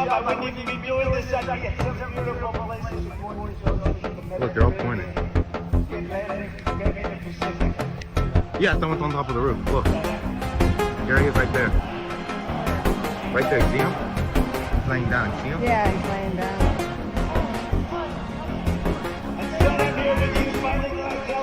job, I wouldn't even be doing this. I'd be at some beautiful places. Look, they're all pointing. Yeah, someone's on top of the roof. Look. There he is right there. Right there, you see him? He's laying down, you see him? Yeah, he's laying down.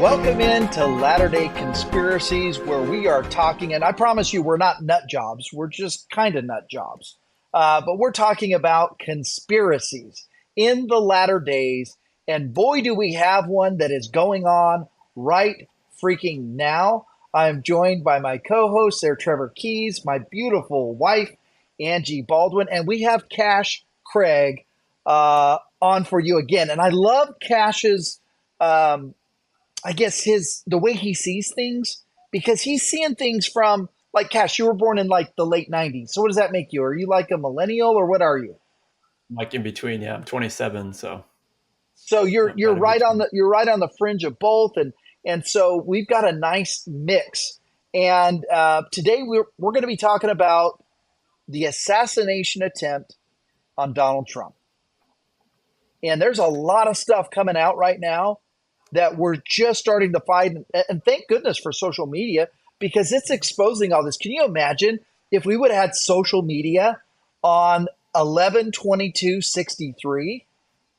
Welcome into Latter-day Conspiracies, where we are talking, and I promise you we're not nut jobs. We're just kind of nut jobs. But we're talking about conspiracies in the latter days. And boy, do we have one that is going on right freaking now. I'm joined by my co-host there, Trevor Keys, my beautiful wife, Angie Baldwin, and we have Cash Craig on for you again. And I love Cash's, I guess the way he sees things, because he's seeing things from, like, Cash, you were born in like the late 90s. So what does that make you? Are you like a millennial or what are you? Like in between, yeah. I'm 27, so. So you're right on the fringe of both, and so we've got a nice mix. And today we're going to be talking about the assassination attempt on Donald Trump. And there's a lot of stuff coming out right now that we're just starting to find, and thank goodness for social media, because it's exposing all this. Can you imagine if we would have had social media on 11/22/63,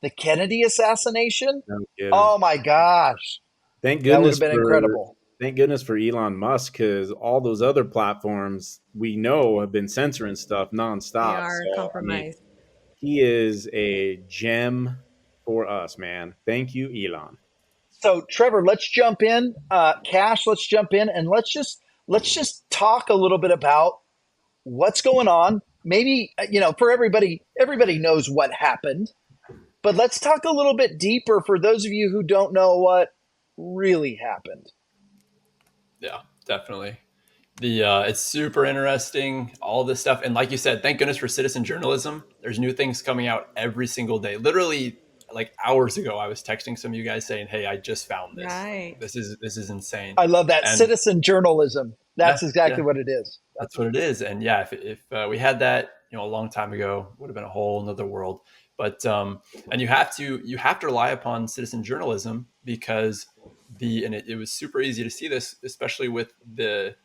the Kennedy assassination? Oh my gosh. Thank That would goodness have been incredible. Thank goodness for Elon Musk, because all those other platforms we know have been censoring stuff nonstop. They are compromised. I mean, he is a gem for us, man. Thank you, Elon. So Trevor, let's jump in. Cash, let's jump in, and let's just talk a little bit about what's going on. Maybe, for everybody knows what happened, but let's talk a little bit deeper for those of you who don't know what really happened. Yeah, definitely. It's super interesting, all this stuff. And like you said, thank goodness for citizen journalism. There's new things coming out every single day. Literally, like hours ago, I was texting some of you guys saying, "Hey, I just found this. Right. This is insane." I love that. And citizen journalism. That's exactly what it is. That's what it is. And yeah, if we had that, a long time ago, would have been a whole nother world. But and you have to rely upon citizen journalism, because it was super easy to see this, especially with this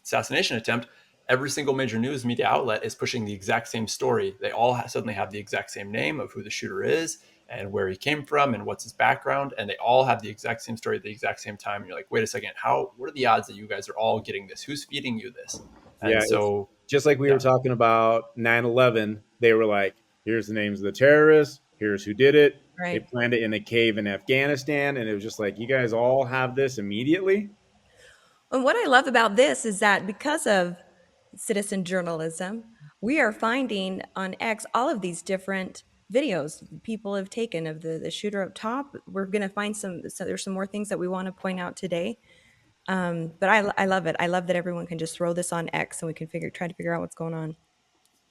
assassination attempt. Every single major news media outlet is pushing the exact same story. They all suddenly have the exact same name of who the shooter is and where he came from and what's his background. And they all have the exact same story at the exact same time. And you're like, wait a second, what are the odds that you guys are all getting this? Who's feeding you this? And so just like we were talking about 9/11, they were like, here's the names of the terrorists. Here's who did it. Right. They planned it in a cave in Afghanistan. And it was just like, you guys all have this immediately. And what I love about this is that because of citizen journalism, we are finding on X all of these different videos people have taken of the shooter up top. We're going to find there's some more things that we want to point out today. But I love it. I love that everyone can just throw this on X and we can try to figure out what's going on.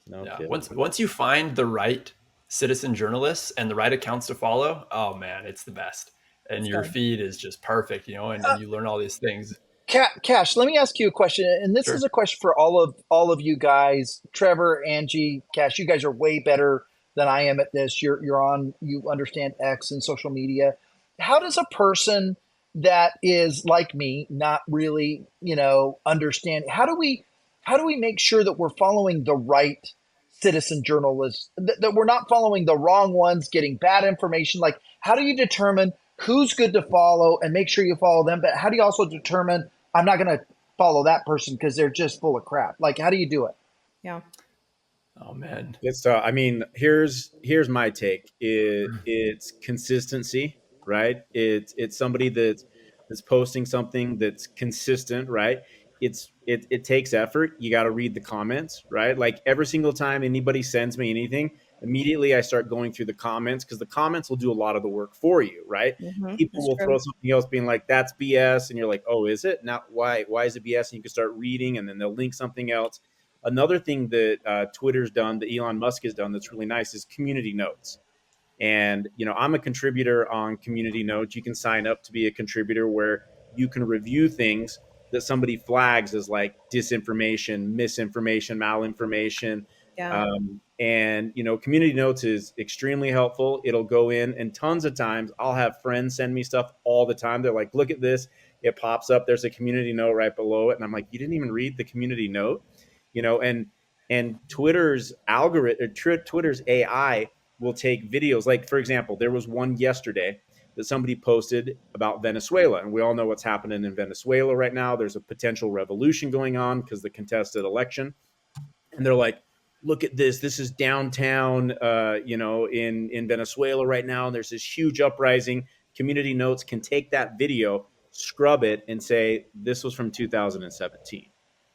Once you find the right citizen journalists and the right accounts to follow, oh man, it's the best. And your feed is just perfect, and you learn all these things. Cash, let me ask you a question, and this is a question for all of you guys. Trevor, Angie, Cash, you guys are way better than I am at this. You understand X and social media. How does a person that is like me, not really, understand, how do we make sure that we're following the right citizen journalists, that we're not following the wrong ones, getting bad information? Like, how do you determine who's good to follow and make sure you follow them? But how do you also determine I'm not going to follow that person because they're just full of crap? Like, how do you do it? Yeah. Oh man, it's I mean, here's my take. It's consistency, right? It's somebody that's posting something that's consistent, right? It takes effort. You got to read the comments, right? Like every single time anybody sends me anything, immediately I start going through the comments, because the comments will do a lot of the work for you, right? Mm-hmm. People will throw something else being like, that's BS. And you're like, oh, is it? Now, why is it BS? And you can start reading, and then they'll link something else. Another thing that Twitter's done, that Elon Musk has done that's really nice, is community notes. And, I'm a contributor on community notes. You can sign up to be a contributor where you can review things that somebody flags as like disinformation, misinformation, malinformation, Yeah. And community notes is extremely helpful. It'll go in, and tons of times I'll have friends send me stuff all the time. They're like, look at this. It pops up. There's a community note right below it. And I'm like, you didn't even read the community note, and Twitter's algorithm, Twitter's AI will take videos. Like, for example, there was one yesterday that somebody posted about Venezuela. And we all know what's happening in Venezuela right now. There's a potential revolution going on because the contested election. And they're like, look at this. This is downtown, in Venezuela right now. And there's this huge uprising. Community notes can take that video, scrub it, and say, this was from 2017.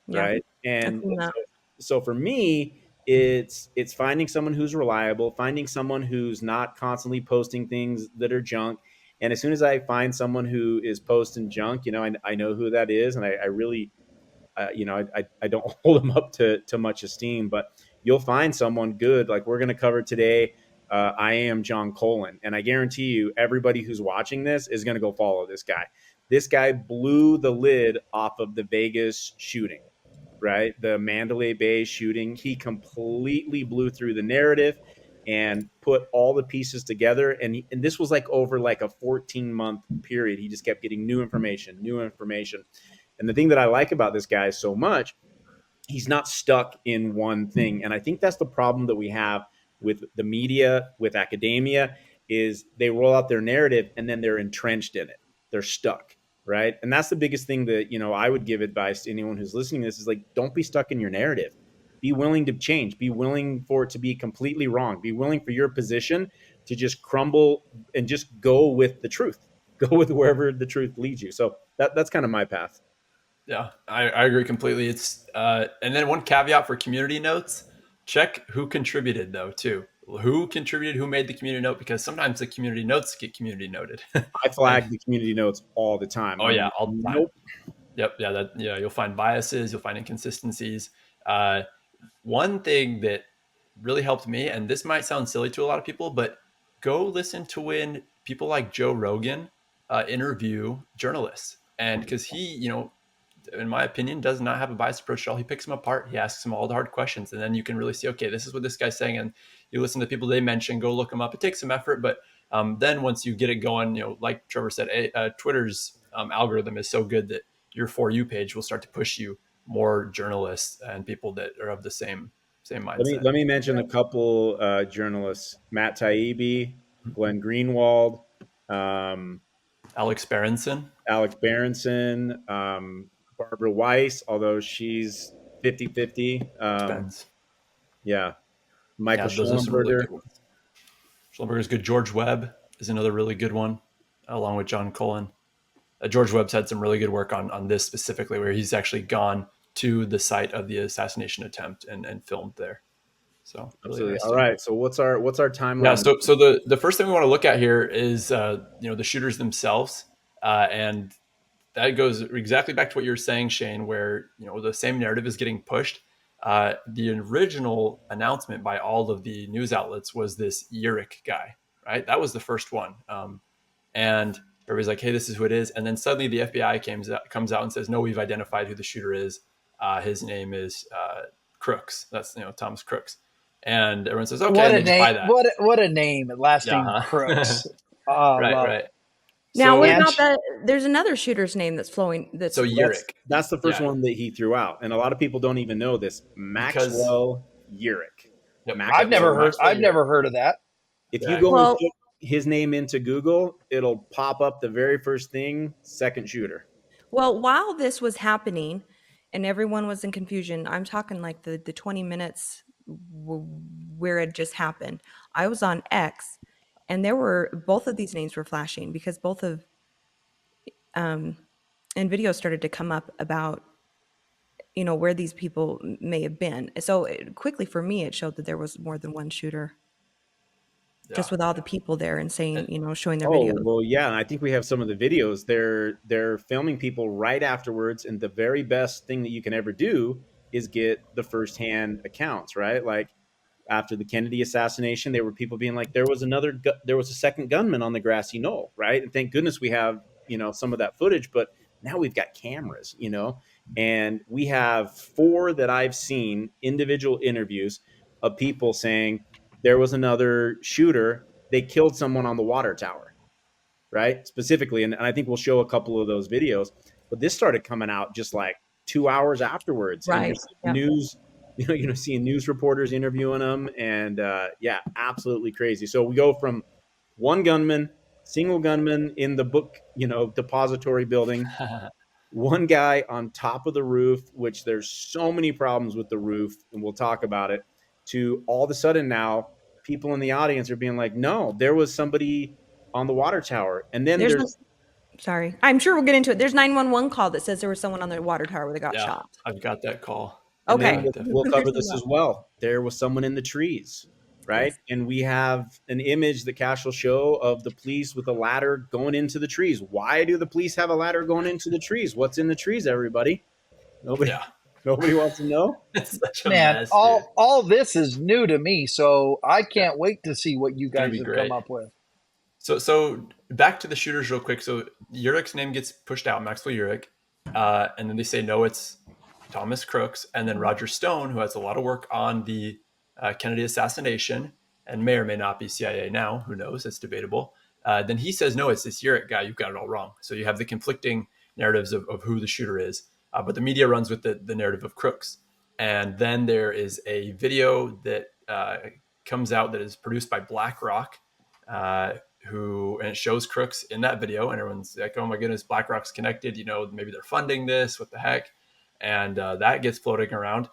Yeah. Right. I've And seen that. so for me, it's finding someone who's reliable, finding someone who's not constantly posting things that are junk. And as soon as I find someone who is posting junk, I know who that is, and I really, I don't hold them up to much esteem. But you'll find someone good, like we're going to cover today. I am John Colin, and I guarantee you, everybody who's watching this is going to go follow this guy. This guy blew the lid off of the Vegas shooting, right? The Mandalay Bay shooting. He completely blew through the narrative and put all the pieces together. And this was like over like a 14-month period. He just kept getting new information, new information. And the thing that I like about this guy so much, he's not stuck in one thing. And I think that's the problem that we have with the media, with academia, is they roll out their narrative and then they're entrenched in it. They're stuck, right? And that's the biggest thing that, I would give advice to anyone who's listening to this is like, don't be stuck in your narrative. Be willing to change. Be willing for it to be completely wrong. Be willing for your position to just crumble and just go with the truth. Go with wherever the truth leads you. So that's kind of my path. Yeah, I agree completely. It's and then one caveat for community notes: check who contributed though too. Who contributed? Who made the community note? Because sometimes the community notes get community noted. I And flag the community notes all the time. oh I'm yeah, like, all the time. nope. Yep, yeah. You'll find biases. You'll find inconsistencies. Uh, One thing that really helped me, and this might sound silly to a lot of people, but go listen to when people like Joe Rogan interview journalists, and because he, in my opinion, does not have a biased approach at all. He picks them apart. He asks them all the hard questions, and then you can really see, okay, this is what this guy's saying. And you listen to the people they mention, go look them up. It takes some effort, but then once you get it going, like Trevor said, Twitter's algorithm is so good that your For You page will start to push you more journalists and people that are of the same mindset. Let me mention a couple journalists: Matt Taibbi, Glenn Greenwald, um, Alex Berenson. Alex Berenson, Barbara Weiss, although she's 50-50. Depends. Yeah, Michael Yeah, those are some really Schellenberger. good ones. Schellenberger's good. George Webb is another really good one, along with John Cullen. George Webb's had some really good work on this specifically, where he's actually gone to the site of the assassination attempt and filmed there. So really Absolutely. All interesting. right. So what's our timeline? Yeah. So the first thing we want to look at here is the shooters themselves, and that goes exactly back to what you were saying, Shane, where the same narrative is getting pushed. The original announcement by all of the news outlets was this Uric guy, right? That was the first one, and everybody's like, "Hey, this is who it is." And then suddenly the FBI comes out and says, "No, we've identified who the shooter is. His name is Crooks. That's Thomas Crooks." And everyone says, "Okay," What and a they just name! buy that. What a name! Last Yeah. name Huh? Crooks. Oh, I Right. love Right. it. Now, what So And about the? There's another shooter's name that's flowing. so That's Uric, That's the first yeah, one that he threw out, and a lot of people don't even know this. because Maxwell Uric. yep, I've yep. So never Maxwell. heard. Maxwell I've Uric, never heard of that. If you yeah, go and well. put his name into Google, it'll pop up the very first thing, second shooter. Well, while this was happening and everyone was in confusion, I'm talking like the 20 minutes where it just happened. I was on X and there were both of these names were flashing because both of and videos started to come up about where these people may have been. So quickly for me it showed that there was more than one shooter yeah. just with all the people there and saying, And showing their Oh, videos. well, yeah, and I think we have some of the videos. They're filming people right afterwards, and the very best thing that you can ever do is get the firsthand accounts, right? Like after the Kennedy assassination, there were people being like, there was a second gunman on the grassy knoll, right? And thank goodness we have some of that footage, but now we've got cameras, and we have 4 that I've seen individual interviews of people saying there was another shooter. They killed someone on the water tower, right? Specifically. And I think we'll show a couple of those videos. But this started coming out just like 2 hours afterwards. And you're Right. seeing Yep. news, seeing news reporters interviewing them. And yeah, absolutely crazy. So we go from one gunman, single gunman in the book, depository building, one guy on top of the roof, which there's so many problems with the roof, and we'll talk about it, to all of a sudden now people in the audience are being like, no, there was somebody on the water tower. And then There's there's sorry. I'm sure we'll get into it. There's 911 call that says there was someone on the water tower that got Yeah, shot. I've got that call. and then Okay. Yeah, we'll definitely. cover There's this a as lot. well. There was someone in the trees, right? Yes. And we have an image that Cash will show of the police with a ladder going into the trees. Why do the police have a ladder going into the trees? What's in the trees, everybody? Nobody Yeah, nobody wants to know. it's such a Man, mess, dude. all this is new to me, so I Yeah, can't wait to see what you it's gonna guys be have come great. up with. So back to the shooters real quick. So Urich's name gets pushed out, Maxwell Urich, and then they say no, it's Thomas Crooks, and then Roger Stone, who has a lot of work on the Kennedy assassination and may or may not be CIA now. Who knows? It's debatable. Then he says no, it's this Urich guy. You've got it all wrong. So you have the conflicting narratives of who the shooter is, but the media runs with the narrative of Crooks. And then there is a video that comes out that is produced by BlackRock, and it shows Crooks in that video, and everyone's like, "Oh my goodness, BlackRock's connected. Maybe they're funding this. What the heck?" And that gets floating around.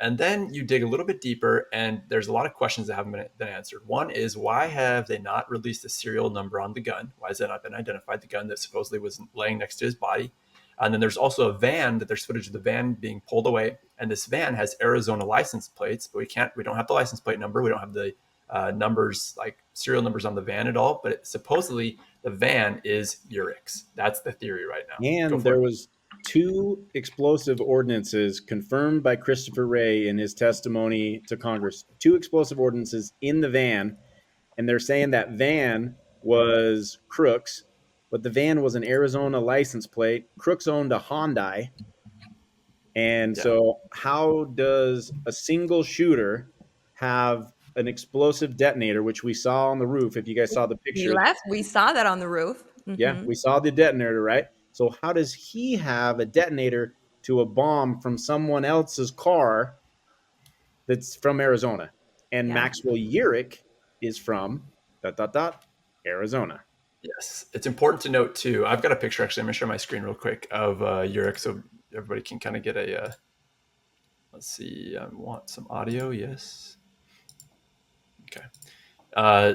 And then you dig a little bit deeper, and there's a lot of questions that haven't been answered. One is, why have they not released the serial number on the gun? Why has that not been identified? The gun that supposedly was laying next to his body. And then there's also a van that there's footage of the van being pulled away, and this van has Arizona license plates, but we don't have the license plate number. We don't have the numbers, like serial numbers on the van at all. But supposedly the van is Urich's. That's the theory right now. Go And for there it. was 2 explosive ordinances confirmed by Christopher Wray in his testimony to Congress. 2 explosive ordinances in the van, and they're saying that van was Crooks, but the van was an Arizona license plate. Crooks owned a Hyundai. And Yeah. so how does a single shooter have an explosive detonator, which we saw on the roof? If you guys saw the He picture, left. We saw that on the roof. yeah, we saw the detonator, right? So how does he have a detonator to a bomb from someone else's car that's from Arizona? And Yeah. Maxwell Urich is from ... Arizona. Yes, it's important to note too. I've got a picture actually. I'm gonna share my screen real quick of Urich, so everybody can kind of get a. Let's see. I want some audio. Yes. Okay.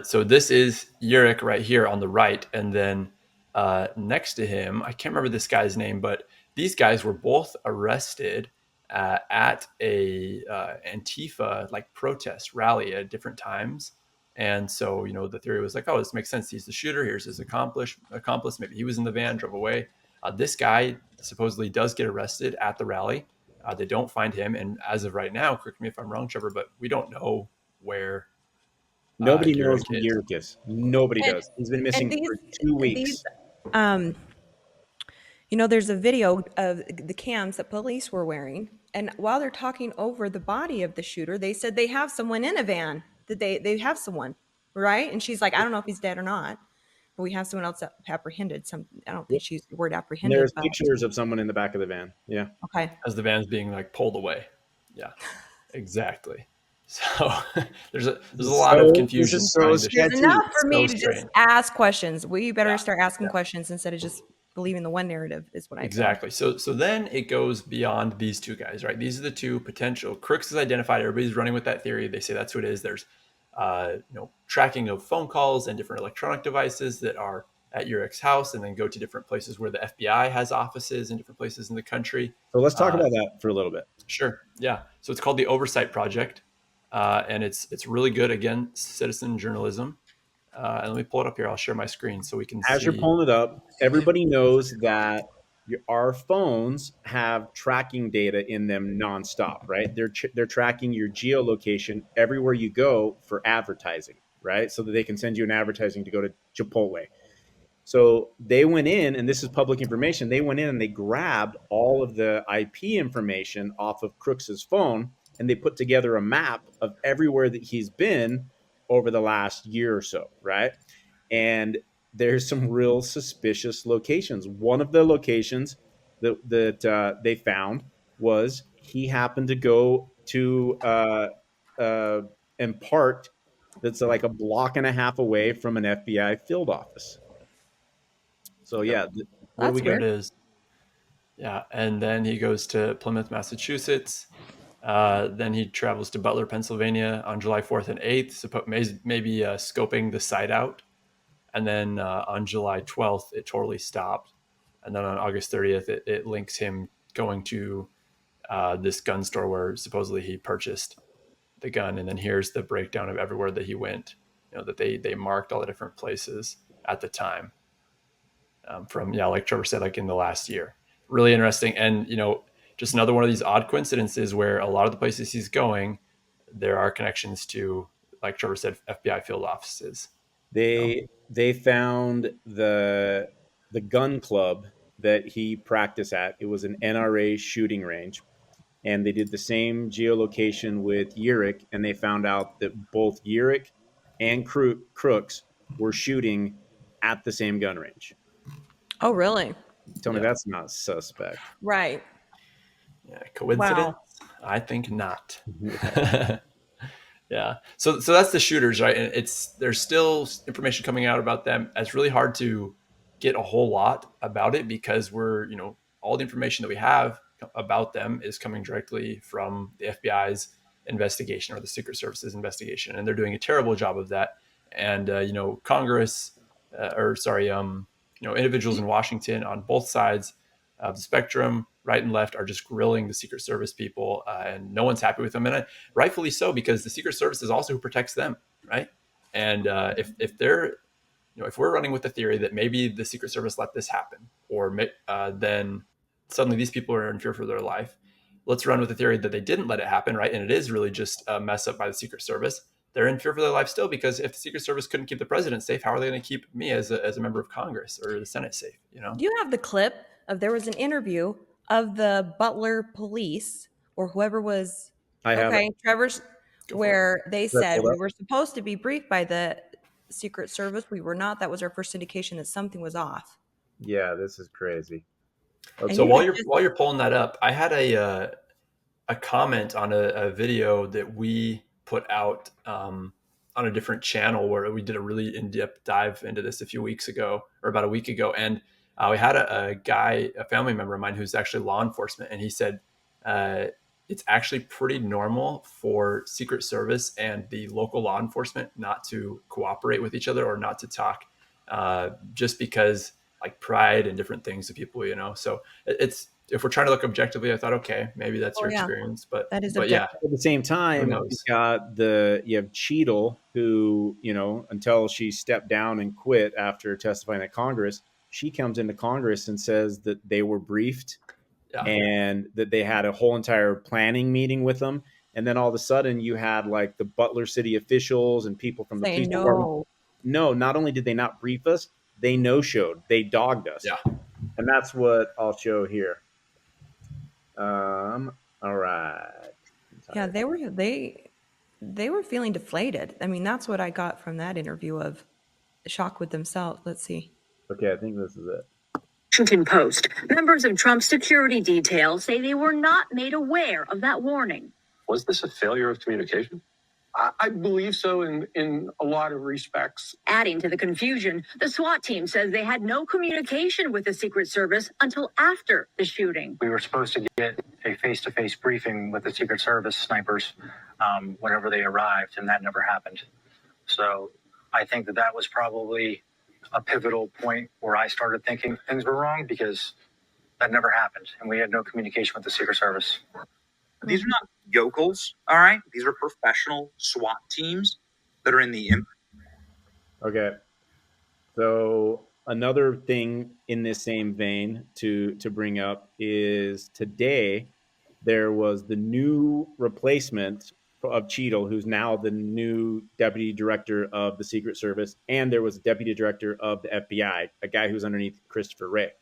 So this is Urich right here on the right, and then next to him, I can't remember this guy's name, but these guys were both arrested at a Antifa like protest rally at different times. And so, the theory was like, oh, this makes sense. He's the shooter. Here's his accomplice. Maybe he was in the van, drove away. This guy supposedly does get arrested at the rally. They don't find him. And as of right now, correct me if I'm wrong, Trevor, but we don't know where Nobody knows Urich who is. Urich is. Nobody And does. He's been and missing for 2 these weeks. um there's a video of the cams that police were wearing, and while they're talking over the body of the shooter, they said they have someone in a van, that they have someone, right? And she's like, I don't know if he's dead or not, but we have someone else apprehended. I don't think she used the word And there's apprehended, but pictures of someone in the back of the van. Yeah. okay. As the van's being like pulled away. Yeah, exactly. So there's a lot of confusion. This is so trying to- There's sketchy. enough for me so to strange. just ask questions. We better Yeah, start asking yeah. questions instead of just believing the one narrative, is what I feel. Exactly. So then it goes beyond these two guys, right? These are the two potential. Crooks is identified. Everybody's running with that theory. They say that's who it is. There's tracking of phone calls and different electronic devices that are at Urich's house and then go to different places where the FBI has offices in different places in the country. So let's talk about that for a little bit. Sure. Yeah. So it's called the Oversight Project, and it's really good. Again, citizen journalism. And let me pull it up here. I'll share my screen so we can As see. you're pulling it up, everybody knows that our phones have tracking data in them nonstop, right? They're tracking your geolocation everywhere you go for advertising, right? So that they can send you an advertising to go to Chipotle. So they went in, and this is public information. They went in and they grabbed all of the IP information off of Crooks's phone, and they put together a map of everywhere that he's been over the last year or so, right? And there's some real suspicious locations. One of the locations that they found was he happened to go to uh, and parked that's like a block and a half away from an FBI field office. So Yep. yeah, what do we That's There got? it weird. is. Yeah, and then he goes to Plymouth, Massachusetts. Then he travels to Butler, Pennsylvania on July 4th and 8th, maybe scoping the site out. And then on July 12th, it totally stopped. And then on August 30th, it links him going to this gun store where supposedly he purchased the gun. And then here's the breakdown of everywhere that he went, that they marked all the different places at the time from, yeah, like Trevor said, like in the last year. Really interesting. And, just another one of these odd coincidences where a lot of the places he's going, there are connections to, like Trevor said, FBI field offices. They found the gun club that he practiced at. It was an NRA shooting range, and they did the same geolocation with Urich, and they found out that both Urich and Crooks were shooting at the same gun range. Oh, really? Tell me Yeah. that's not suspect. Right. Yeah. Coincidence? Wow. I think not. Yeah. Yeah. So that's the shooters, right? And there's still information coming out about them. It's really hard to get a whole lot about it because all the information that we have about them is coming directly from the FBI's investigation or the Secret Service's investigation, and they're doing a terrible job of that. And Congress, or sorry, individuals in Washington on both sides of the spectrum, right and left, are just grilling the Secret Service people, and no one's happy with them, and rightfully so, because the Secret Service is also who protects them, right? And if they're, if we're running with the theory that maybe the Secret Service let this happen, or then suddenly these people are in fear for their life, let's run with the theory that they didn't let it happen, right? And it is really just a mess up by the Secret Service. They're in fear for their life still, because if the Secret Service couldn't keep the president safe, how are they going to keep me as a member of Congress or the Senate safe? Do you have the clip of there was an interview of the Butler police or whoever was I have it. okay, Trevor's, Go for it. where they That said pulled we up? were supposed to be briefed by the Secret Service. We were not. That was our first indication that something was off. Yeah, this is crazy. And So you while could you're just while you're pulling that up, I had a comment on a video that we put out on a different channel where we did a really in-depth dive into this a few weeks ago, or about a week ago, and we had a family member of mine who's actually law enforcement, and he said uh, it's actually pretty normal for Secret Service and the local law enforcement not to cooperate with each other or not to talk, just because like pride and different things of people, So it's, if we're trying to look objectively, I thought, okay, maybe that's oh your yeah, experience, but that is yeah, objective. At the same who time, knows? you have Cheadle, who, until she stepped down and quit after testifying at Congress, she comes into Congress and says that they were briefed Yeah, and that they had a whole entire planning meeting with them. And then all of a sudden you had like the Butler city officials and people from the Say police department. no. No, not only did they not brief us, they no-showed, they dogged us. yeah. And that's what I'll show here. All right. Yeah, they were feeling deflated. I mean, that's what I got from that interview of shock with themselves. Let's see. Okay, I think this is it. Washington Post. Members of Trump's security detail say they were not made aware of that warning. Was this a failure of communication? I believe so in a lot of respects. Adding to the confusion, the SWAT team says they had no communication with the Secret Service until after the shooting. We were supposed to get a face-to-face briefing with the Secret Service snipers whenever they arrived, and that never happened. So I think that was probably a pivotal point where I started thinking things were wrong, because that never happened, and we had no communication with the Secret Service. These are not yokels, all right? These are professional SWAT teams that are in the... Okay. So another thing in this same vein to bring up is today there was the new replacement of Cheadle, who's now the new deputy director of the Secret Service, and there was a deputy director of the FBI, a guy who's underneath Christopher Wray.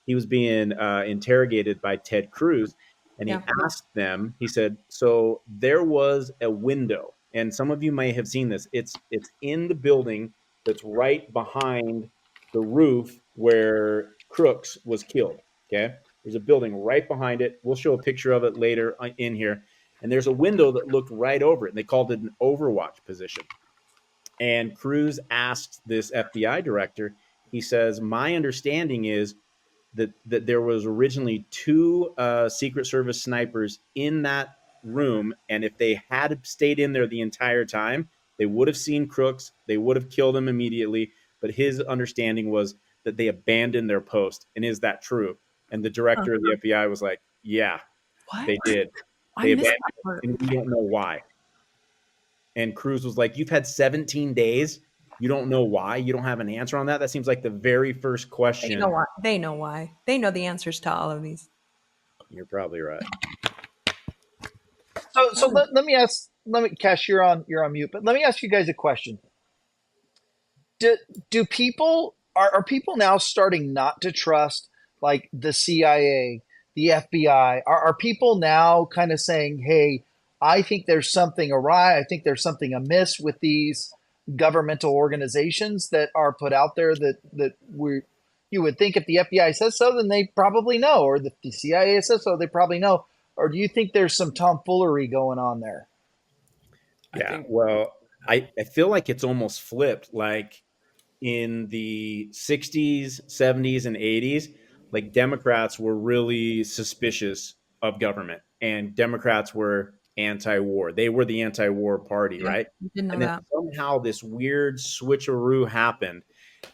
He was being interrogated by Ted Cruz, And Yeah. he asked them, he said, so there was a window, and some of you may have seen this. It's in the building that's right behind the roof where Crooks was killed. Okay. There's a building right behind it. We'll show a picture of it later in here. And there's a window that looked right over it. And they called it an overwatch position. And Cruz asked this FBI director, he says, my understanding is that there was originally two Secret Service snipers in that room, and if they had stayed in there the entire time, they would have seen Crooks. They would have killed him immediately. But his understanding was that they abandoned their post. And is that true? And the director of the FBI was like, "Yeah, What? they did. I They missed abandoned that it, part. and we don't know why." And Cruz was like, "You've had 17 days. You don't know why. You don't have an answer on that. That seems like the very first They question." know why. They know why. They know the answers to all of these. You're probably right. So let me ask. Let me, Cash, you're on mute. But let me ask you guys a question. Do people are people now starting not to trust like the CIA, the FBI? Are people now kind of saying, "Hey, I think there's something awry. I think there's something amiss with these governmental organizations that are put out there that we you would think if the FBI says so, then they probably know, or if the CIA says so, they probably know." Or do you think there's some tomfoolery going on there? Yeah. Well, I feel like it's almost flipped. Like in the 60s, 70s, and 80s, like Democrats were really suspicious of government, and Democrats were anti-war. They were the anti-war party, Yeah, right? didn't know And then that. somehow this weird switcheroo happened,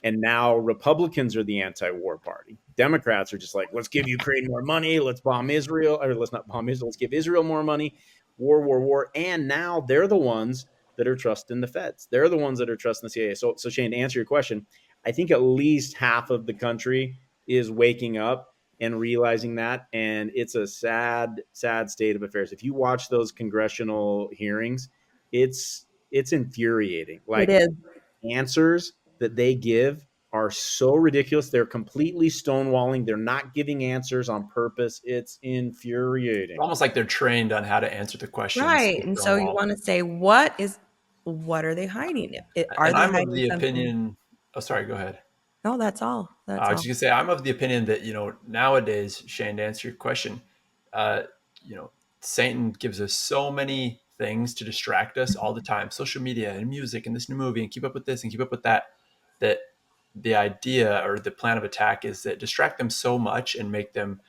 and now Republicans are the anti-war party. Democrats are just like, let's give Ukraine more money, let's bomb Israel, or let's not bomb Israel, let's give Israel more money, war, war, war. And now they're the ones that are trusting the feds. They're the ones that are trusting the CIA. So Shane, to answer your question, I think at least half of the country is waking up and realizing that. And it's a sad, sad state of affairs. If you watch those congressional hearings, it's infuriating. It Like is. answers that they give are so ridiculous. They're completely stonewalling. They're not giving answers on purpose. It's infuriating. Almost like they're trained on how to answer the questions. Right. And so you want to say, what are they hiding? Are And they I'm of hiding the something? opinion. Oh, sorry. Go ahead. No, that's all. That's I was all. just gonna say I'm of the opinion that nowadays, Shane, to answer your question, uh, Satan gives us so many things to distract us all the time, social media and music and this new movie and keep up with this and keep up with that. That the idea or the plan of attack is that distract them so much and make them,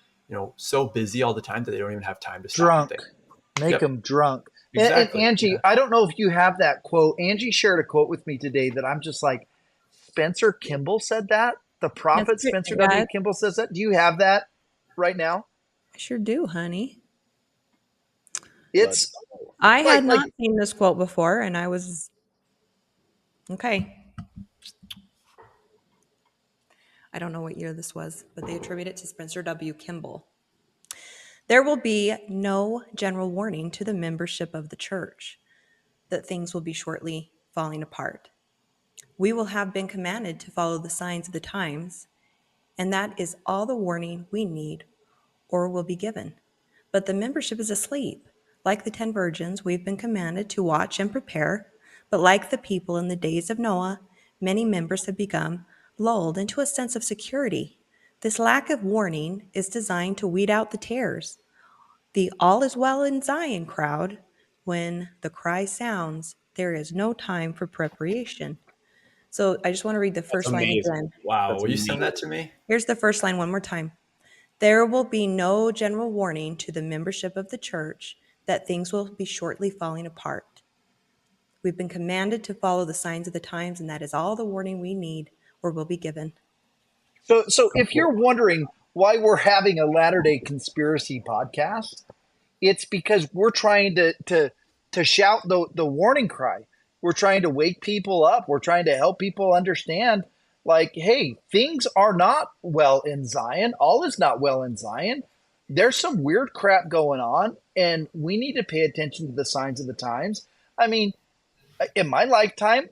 so busy all the time that they don't even have time to stop and Drunk. think. Make Yep, them drunk. And exactly. Angie, Yeah. I don't know if you have that quote. Angie shared a quote with me today that I'm just like, Spencer Kimball said that. The That's prophet pretty Spencer W. bad. Kimball says that. Do you have that right now? I sure do, honey. Let's It's go. I had like not seen this quote before, and I was okay. I don't know what year this was, but they attribute it to Spencer W. Kimball. There will be no general warning to the membership of the church that things will be shortly falling apart. We will have been commanded to follow the signs of the times, and that is all the warning we need or will be given. But the membership is asleep. Like the 10 virgins, we've been commanded to watch and prepare, but like the people in the days of Noah, many members have become lulled into a sense of security. This lack of warning is designed to weed out the tares. The all is well in Zion crowd, when the cry sounds, there is no time for preparation. So I just want to read the That's first line amazing. again. Wow. That's Will you send amazing. that to me? Here's the first line one more time. There will be no general warning to the membership of the church that things will be shortly falling apart. We've been commanded to follow the signs of the times, and that is all the warning we need or will be given. so if you're wondering why we're having a Latter-day Conspiracy podcast, it's because we're trying to shout the warning cry. We're trying to wake people up. We're trying to help people understand, like, hey, things are not well in Zion. All is not well in Zion. There's some weird crap going on, and we need to pay attention to the signs of the times. I mean, in my lifetime,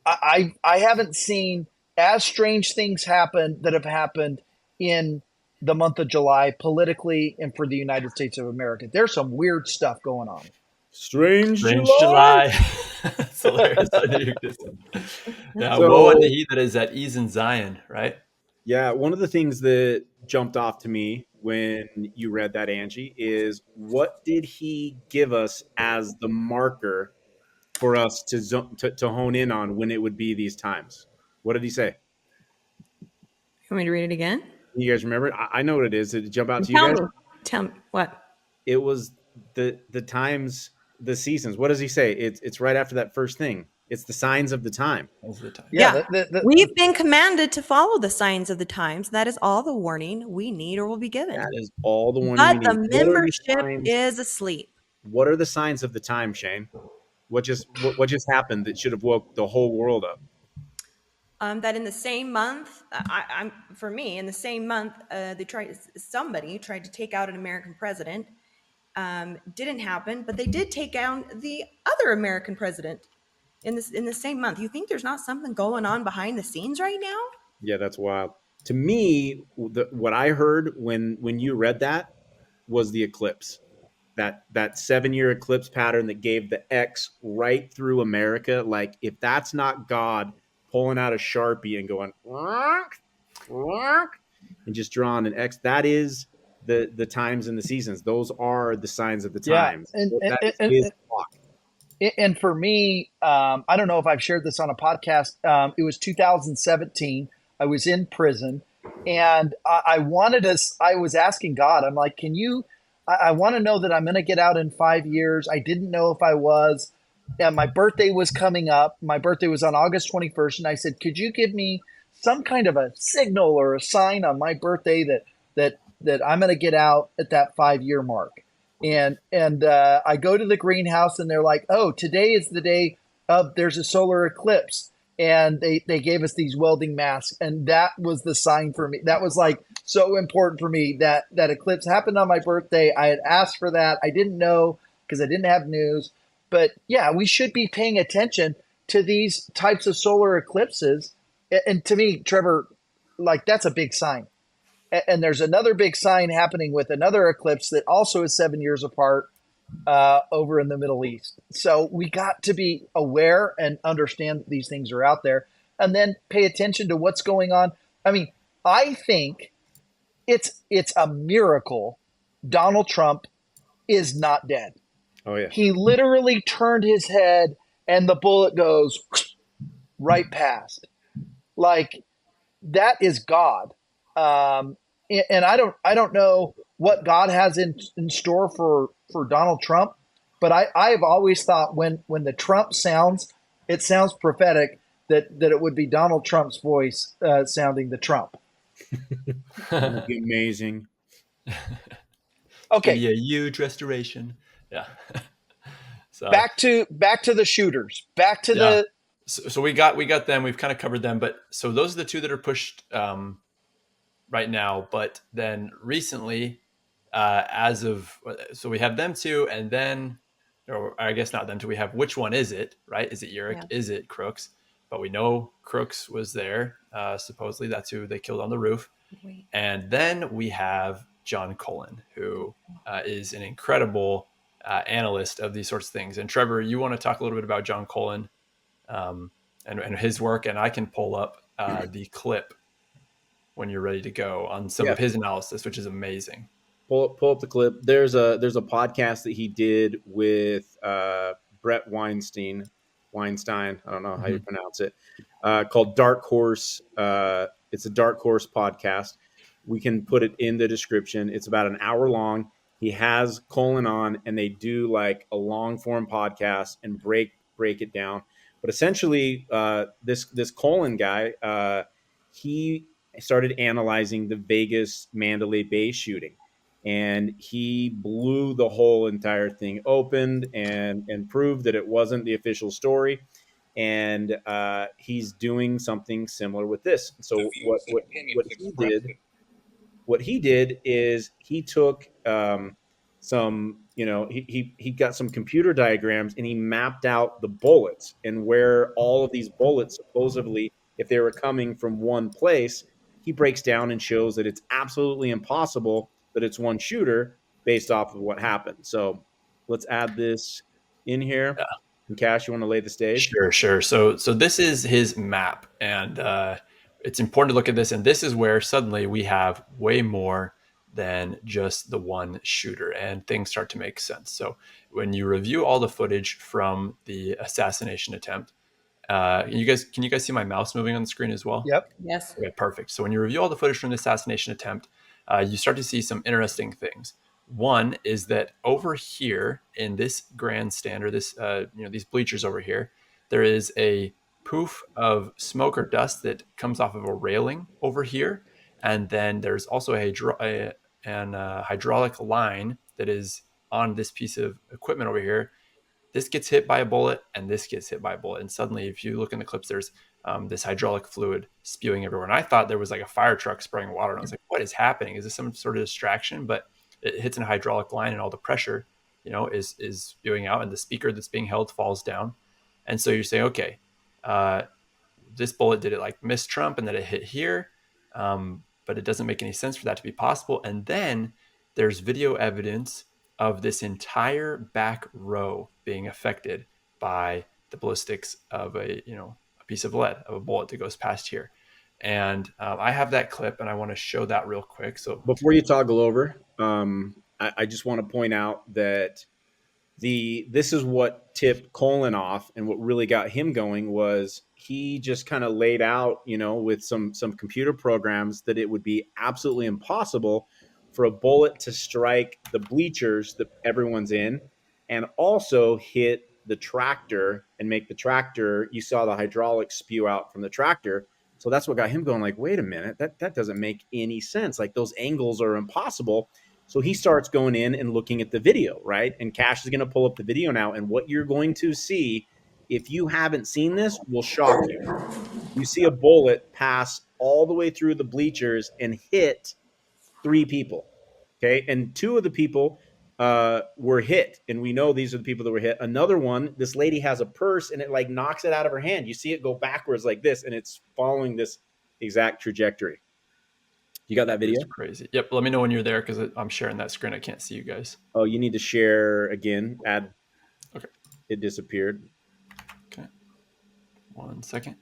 I haven't seen as strange things happen that have happened in the month of July politically and for the United States of America. There's some weird stuff going on. Strange July. It's hilarious. I knew you could say. Yeah, woe unto So he that is at ease in Zion, right? yeah, one of the things that jumped off to me when you read that, Angie, is what did he give us as the marker for us to hone in on when it would be these times? What did he say? Want me to read it again? You guys remember it? I know what it is. Did it jump out to you Tell guys? me. Tell me what? It was the times, the seasons. What does he say? It's right after that first thing. It's the signs of the time. Most of the time. Yeah, We've been commanded to follow the signs of the times. That is all the warning we need or will be given. That is all the warning we But need. the What are the membership signs? is asleep. What are the signs of the time, Shane? What just happened that should have woke the whole world up? That in the same month, I'm for me in the same month, somebody tried to take out an American president. Didn't happen, but they did take down the other American president in the same month. You think there's not something going on behind the scenes right now? Yeah, that's wild. To me, what I heard when you read that was the eclipse. That 7-year eclipse pattern that gave the X right through America. Like, if that's not God pulling out a Sharpie and going and just drawing an X, that is the times and the seasons. Those are the signs of the yeah, times. and That and, is and, his clock. and for me, I don't know if I've shared this on a podcast. It was 2017. I was in prison, and I wanted us. I was asking God. I'm like, can you? I want to know that I'm going to get out in 5 years. I didn't know if I was. And my birthday was coming up. My birthday was on August 21st, and I said, could you give me some kind of a signal or a sign on my birthday that I'm going to get out at that 5 year mark? And I go to the greenhouse, and they're like, oh, today is the day of there's a solar eclipse. And they gave us these welding masks, and that was the sign for me. That was like so important for me, that eclipse happened on my birthday. I had asked for that. I didn't know because I didn't have news. But yeah, we should be paying attention to these types of solar eclipses. And to me, Trevor, like, that's a big sign. And there's another big sign happening with another eclipse that also is 7 years apart over in the Middle East. So we got to be aware and understand that these things are out there, and then pay attention to what's going on. I mean, I think it's a miracle Donald Trump is not dead. Oh yeah. He literally turned his head, and the bullet goes right past. Like, that is God. And I don't know what God has in store for Donald Trump, but I've always thought when the Trump sounds, it sounds prophetic that it would be Donald Trump's voice sounding the Trump. That'd be amazing. Okay, Be a huge restoration. Yeah. So back to the shooters. Back to yeah. the. So we got them. We've kind of covered them, but so those are the two that are pushed right now. But then recently, so we have them two, and then, or I guess not them two. We have which one is it? Right? Is it Uric? Yeah. Is it Crooks? But we know Crooks was there. Supposedly, that's who they killed on the roof. Wait. And then we have John Cullen, who is an incredible analyst of these sorts of things. And Trevor, you want to talk a little bit about John Cullen and his work, and I can pull up the clip when you're ready to go on some of his analysis, which is amazing. Pull up the clip. There's a podcast that he did with Brett Weinstein. I don't know how you pronounce it. Called Dark Horse. It's a Dark Horse podcast. We can put it in the description. It's about an hour long. He has Colin on, and they do like a long form podcast and break it down. But essentially, this Colin guy, he started analyzing the Vegas Mandalay Bay shooting, and he blew the whole entire thing open and proved that it wasn't the official story. And he's doing something similar with this. So what he did is he took some, he got some computer diagrams, and he mapped out the bullets and where all of these bullets supposedly, if they were coming from one place, he breaks down and shows that it's absolutely impossible that it's one shooter based off of what happened. So let's add this in here. Yeah. And Cash, you want to lay the stage? Sure. So this is his map, and it's important to look at this. And this is where suddenly we have way more than just the one shooter, and things start to make sense. So when you review all the footage from the assassination attempt, can you guys see my mouse moving on the screen as well? Yep. Yes. Okay, perfect. So when you review all the footage from the assassination attempt, you start to see some interesting things. One is that over here in this grandstand, or this, these bleachers over here, there is a poof of smoke or dust that comes off of a railing over here, and then there's also an hydraulic line that is on this piece of equipment over here. This gets hit by a bullet, and this gets hit by a bullet, and suddenly, if you look in the clips, there's this hydraulic fluid spewing everywhere. And I thought there was like a fire truck spraying water. And I was like, what is happening? Is this some sort of distraction? But it hits in a hydraulic line, and all the pressure, is spewing out, and the speaker that's being held falls down. And so you're saying, okay, this bullet, did it like miss Trump and then it hit here? But it doesn't make any sense for that to be possible. And then there's video evidence of this entire back row being affected by the ballistics of a piece of lead, of a bullet that goes past here. And I have that clip, and I want to show that real quick. So before you toggle over, I just want to point out that this is what tipped Colin off, and what really got him going was he just kind of laid out, with some computer programs, that it would be absolutely impossible for a bullet to strike the bleachers that everyone's in, and also hit the tractor and make the tractor, you saw the hydraulics spew out from the tractor. So that's what got him going, like, wait a minute, that doesn't make any sense. Like, those angles are impossible. So he starts going in and looking at the video, right? And Cash is going to pull up the video now. And what you're going to see, if you haven't seen this, will shock you. You see a bullet pass all the way through the bleachers and hit 3 people. Okay. And 2 of the people were hit. And we know these are the people that were hit. Another one, this lady has a purse, and it like knocks it out of her hand. You see it go backwards like this, and it's following this exact trajectory. You got that video? It's crazy. Yep. Let me know when you're there, because I'm sharing that screen. I can't see you guys. Oh, you need to share again. Add. Okay. It disappeared. Okay. 1 second.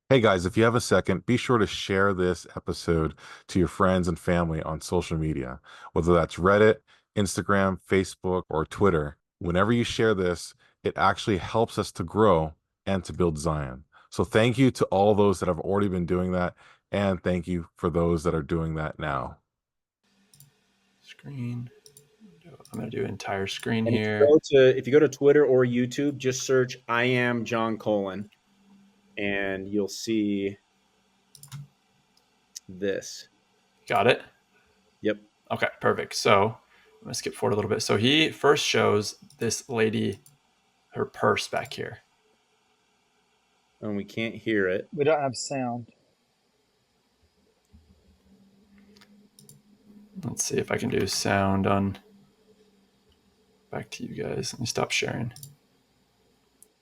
Hey guys, if you have a second, be sure to share this episode to your friends and family on social media, whether that's Reddit, Instagram, Facebook, or Twitter. Whenever you share this, it actually helps us to grow and to build Zion. So thank you to all those that have already been doing that. And thank you for those that are doing that now. Screen. I'm going to do entire screen and here. If you go to Twitter or YouTube, just search I am John Colin, and you'll see this. Got it? Yep. Okay, perfect. So I'm going to skip forward a little bit. So he first shows this lady, her purse back here. And we can't hear it. We don't have sound. Let's see if I can do sound on. Back to you guys. Let me stop sharing.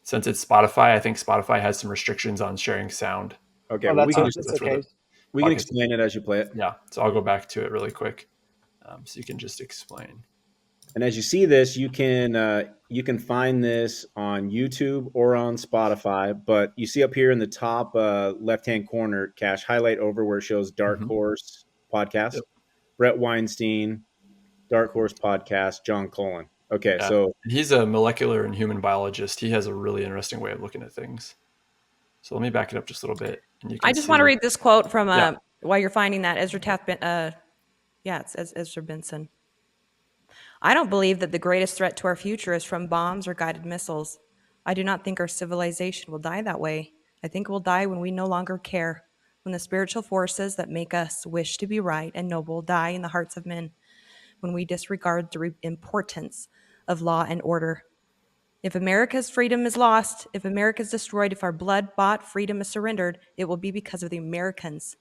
Since it's Spotify, I think Spotify has some restrictions on sharing sound. Okay, well, well, we can explain it as you play it. Yeah, so I'll go back to it really quick, so you can just explain. And as you see this, you can find this on YouTube or on Spotify. But you see up here in the top left-hand corner, Cash, highlight over where it shows Dark Horse Podcast, Yep. Brett Weinstein, Dark Horse Podcast, John Colin. Okay, Yeah. so He's a molecular and human biologist. He has a really interesting way of looking at things. So let me back it up just a little bit. And you can I just want to read this quote from while you're finding that Ezra Taft. It's Ezra Benson. I don't believe that the greatest threat to our future is from bombs or guided missiles. I do not think our civilization will die that way. I think it will die when we no longer care, when the spiritual forces that make us wish to be right and noble die in the hearts of men, when we disregard the importance of law and order. If America's freedom is lost, if America is destroyed, if our blood-bought freedom is surrendered, it will be because of the Americans.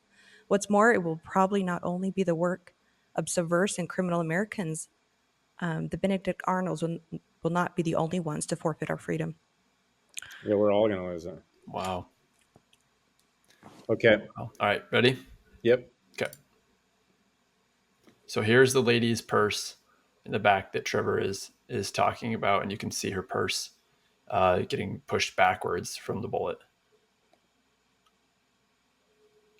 What's more, it will probably not only be the work of subversive and criminal Americans. The Benedict Arnolds will not be the only ones to forfeit our freedom. Yeah, we're all going to lose it. Wow. Okay. All right, ready? Yep. So here's the lady's purse in the back that Trevor is talking about, and you can see her purse getting pushed backwards from the bullet.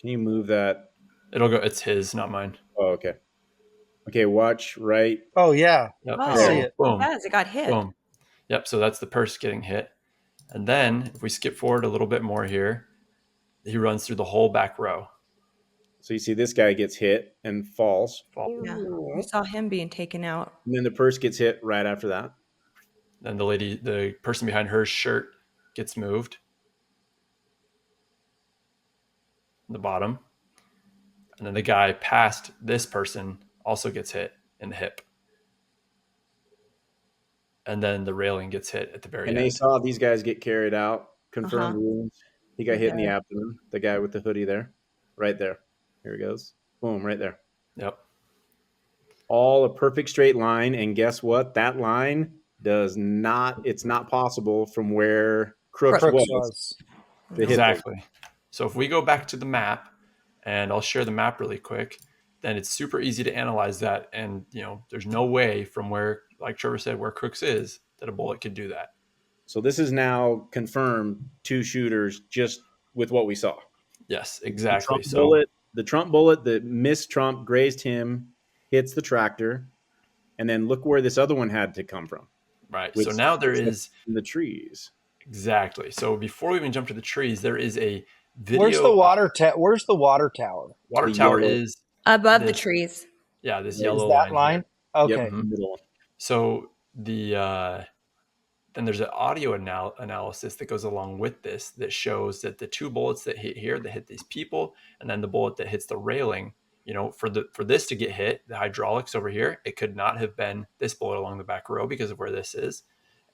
Can you move that? It'll go. It's his, not mine. Oh, okay. Okay, watch right. Oh yeah, Yep. I Oh, see it. Boom. it does. It got hit. Boom. Yep. So that's the purse getting hit. And then if we skip forward a little bit more here, he runs through the whole back row. So you see this guy gets hit and falls. Yeah, we saw him being taken out. And then the purse gets hit right after that. Then the person behind her shirt gets moved. The bottom. And then the guy past this person also gets hit in the hip. And then the railing gets hit at the very And end. they saw these guys get carried out, confirmed wounds. He got hit in the abdomen. The guy with the hoodie there, right there. Here he goes. Boom, right there. Yep. All a perfect straight line. And guess what? That line it's not possible from where Crooks was. Exactly. So if we go back to the map, and I'll share the map really quick, then it's super easy to analyze that. And, there's no way from where, like Trevor said, where Crooks is, that a bullet could do that. So this is now confirmed 2 shooters just with what we saw. Yes, exactly. The Trump bullet that missed Trump, grazed him, hits the tractor, and then look where this other one had to come from. Right. So now there is the trees. Exactly. So before we even jump to the trees, there is a video. Where's the water tower? Water tower is above the trees. Yeah, this yellow line. Okay. Yep, middle. So then there's an audio analysis that goes along with this that shows that the 2 bullets that hit here, that hit these people, and then the bullet that hits the railing, for this to get hit, the hydraulics over here, it could not have been this bullet along the back row because of where this is.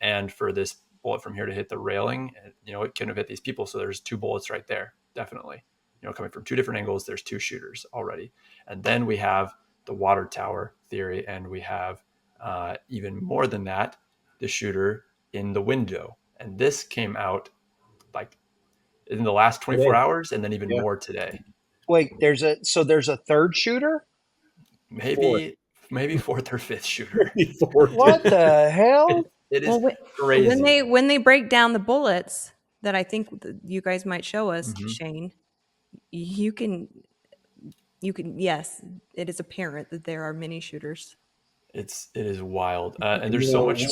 And for this bullet from here to hit the railing, it couldn't have hit these people. So there's 2 bullets right there, definitely. Coming from 2 different angles, there's 2 shooters already. And then we have the water tower theory, and we have even more than that, the shooter in the window. And this came out like in the last 24 hours, and then even more today. Wait, there's a 3rd shooter? Maybe 4th or 5th shooter. What the hell? It is crazy. When they break down the bullets that I think you guys might show us, Shane, you can yes, it is apparent that there are many shooters. It is wild, and there's so much.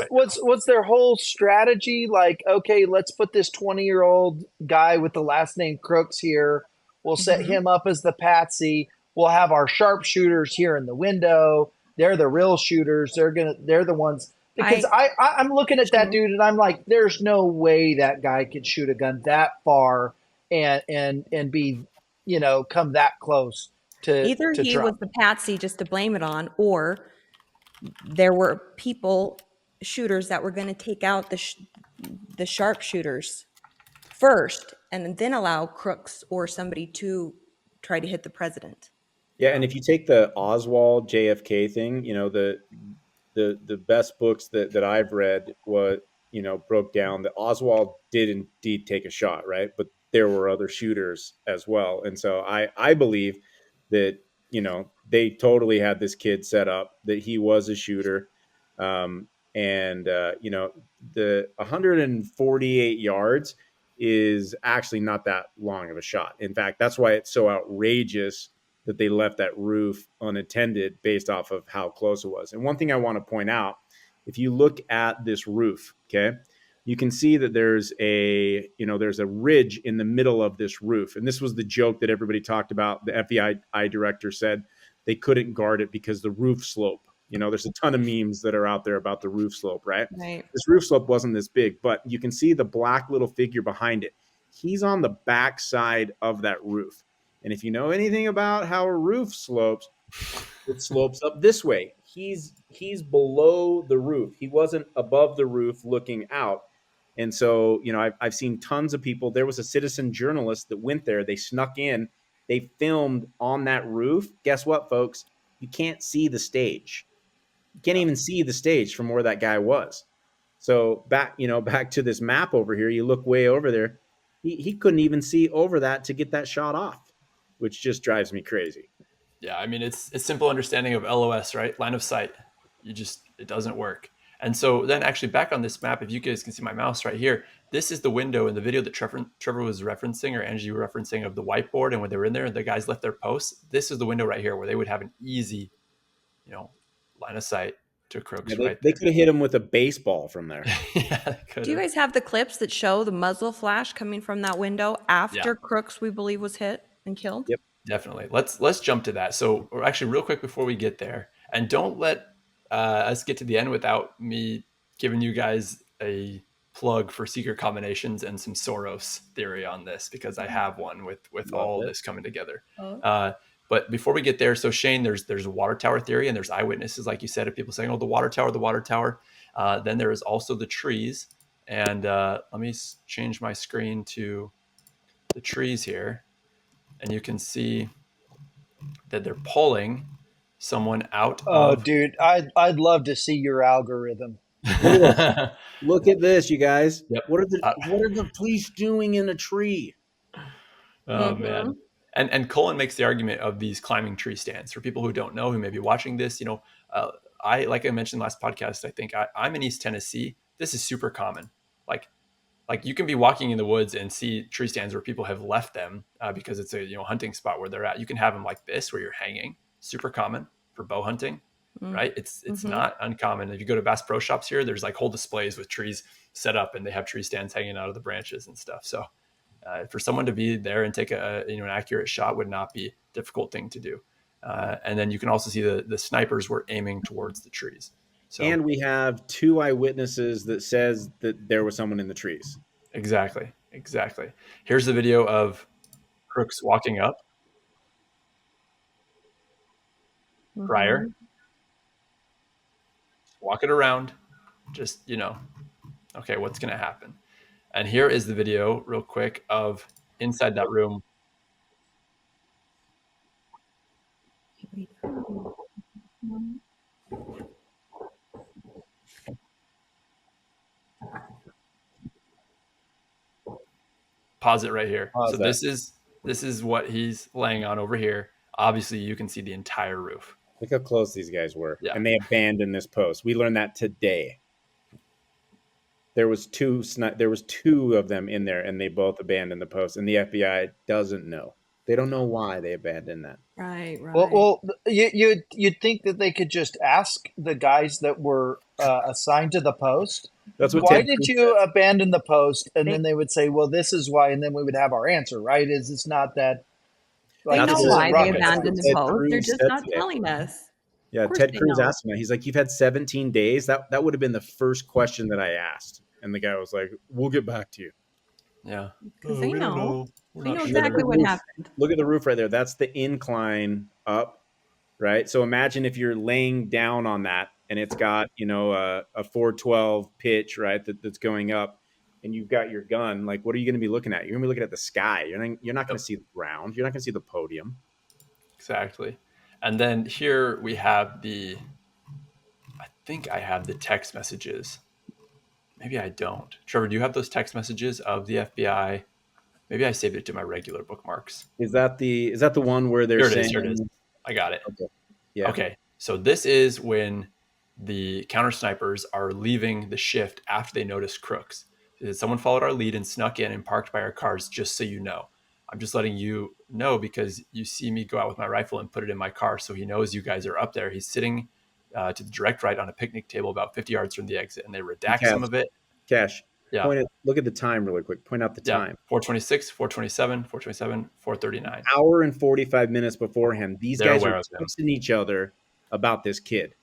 What's their whole strategy? Like, okay, let's put this 20-year-old guy with the last name Crooks here. We'll set him up as the patsy. We'll have our sharpshooters here in the window. They're the real shooters. They're the ones. Because I'm looking at that dude and I'm like, there's no way that guy could shoot a gun that far and be, come that close to either he Trump. was the patsy just to blame it on, or there were shooters that were going to take out the sharpshooters first and then allow Crooks or somebody to try to hit the president. Yeah, and if you take the Oswald JFK thing, the best books that I've read broke down that Oswald did indeed take a shot, right? But there were other shooters as well. And so I believe that, they totally had this kid set up, that he was a shooter. The 148 yards is actually not that long of a shot. In fact, that's why it's so outrageous that they left that roof unattended based off of how close it was. And one thing I want to point out, if you look at this roof, okay, you can see that there's a ridge in the middle of this roof. And this was the joke that everybody talked about. The FBI director said they couldn't guard it because the roof slope. There's a ton of memes that are out there about the roof slope, right? This roof slope wasn't this big, but you can see the black little figure behind it. He's on the back side of that roof. And if you know anything about how a roof slopes, it slopes up this way. He's below the roof. He wasn't above the roof looking out. And so, I've seen tons of people. There was a citizen journalist that went there. They snuck in. They filmed on that roof. Guess what, folks? You can't see the stage. You can't even see the stage from where that guy was. So back to this map over here, you look way over there. He couldn't even see over that to get that shot off, which just drives me crazy. Yeah, I mean, it's simple understanding of LOS, right? Line of sight. It doesn't work. And so then actually back on this map, if you guys can see my mouse right here, this is the window in the video that Trevor was referencing, or Angie were referencing, of the whiteboard. And when they were in there and the guys left their posts, this is the window right here where they would have an easy, line of sight to Crooks Yeah, right they there. could have hit him with a baseball from there. Yeah, Do you guys have the clips that show the muzzle flash coming from that window after Crooks, we believe, was hit and killed? Yep. Definitely. Let's jump to that. So, or actually, real quick before we get there, and don't let us get to the end without me giving you guys a plug for secret combinations and some Soros theory on this, because I have one with all this coming together. But before we get there, so Shane, there's a water tower theory, and there's eyewitnesses, like you said, of people saying, "Oh, the water tower, the water tower." Then there is also the trees, and let me change my screen to the trees here. And you can see that they're pulling someone out of. Dude, I'd love to see your algorithm. Look at this, you guys. Yep. What are the police doing in a tree? Oh man. And Colin makes the argument of these climbing tree stands. For people who don't know, who may be watching this, I, like I mentioned last podcast, I think I'm in East Tennessee. This is super common. Like you can be walking in the woods and see tree stands where people have left them because it's a hunting spot where they're at. You can have them like this where you're hanging. Super common for bow hunting, right? It's not uncommon. If you go to Bass Pro Shops here, there's like whole displays with trees set up, and they have tree stands hanging out of the branches and stuff. So for someone to be there and take an accurate shot would not be a difficult thing to do. And then you can also see the snipers were aiming towards the trees. So, and we have 2 eyewitnesses that says that there was someone in the trees. Exactly. Here's the video of Crooks walking up prior. Walk it around. Just, okay, what's going to happen? And here is the video real quick of inside that room. Pause it right here. Pause so that. this is what he's laying on over here. Obviously, you can see the entire roof. Look how close these guys were. Yeah. And they abandoned this post. We learned that today. There was 2 of them in there, and they both abandoned the post. And the FBI doesn't know. They don't know why they abandoned that. Right. Well, you'd think that they could just ask the guys that were assigned to the post. That's what. Why did you abandon the post? And then they would say, "Well, this is why," and then we would have our answer. Right? It's not that. They know why they abandoned the post. Cruz They're just not telling us. Yeah, Ted Cruz asked him that. He's like, "You've had 17 days." That would have been the first question that I asked, and the guy was like, "We'll get back to you." Yeah, because they know. They know exactly what happened. Look at the roof right there. That's the incline up, right? So imagine if you're laying down on that, and it's got a 412 pitch, right? That's going up, and you've got your gun. Like, what are you going to be looking at? You're going to be looking at the sky. You're not going to see the ground. You're not going to see the podium. Exactly. And then here we have I think I have the text messages. Maybe I don't. Trevor, do you have those text messages of the FBI? Maybe I saved it to my regular bookmarks. Is that the one where they're saying? Here it is. I got it. Okay. Yeah. Okay. So this is when the counter snipers are leaving the shift after they notice Crooks. Someone followed our lead and snuck in and parked by our cars, just so you know. I'm just letting you know because you see me go out with my rifle and put it in my car, so he knows you guys are up there. He's sitting to the direct right on a picnic table about 50 yards from the exit, and they redact some of it. Cash. Yeah. Look at the time really quick. Point out the time. 4:26, 4:27, 4:27, 4:39. Hour and 45 minutes beforehand. These guys are texting each other about this kid.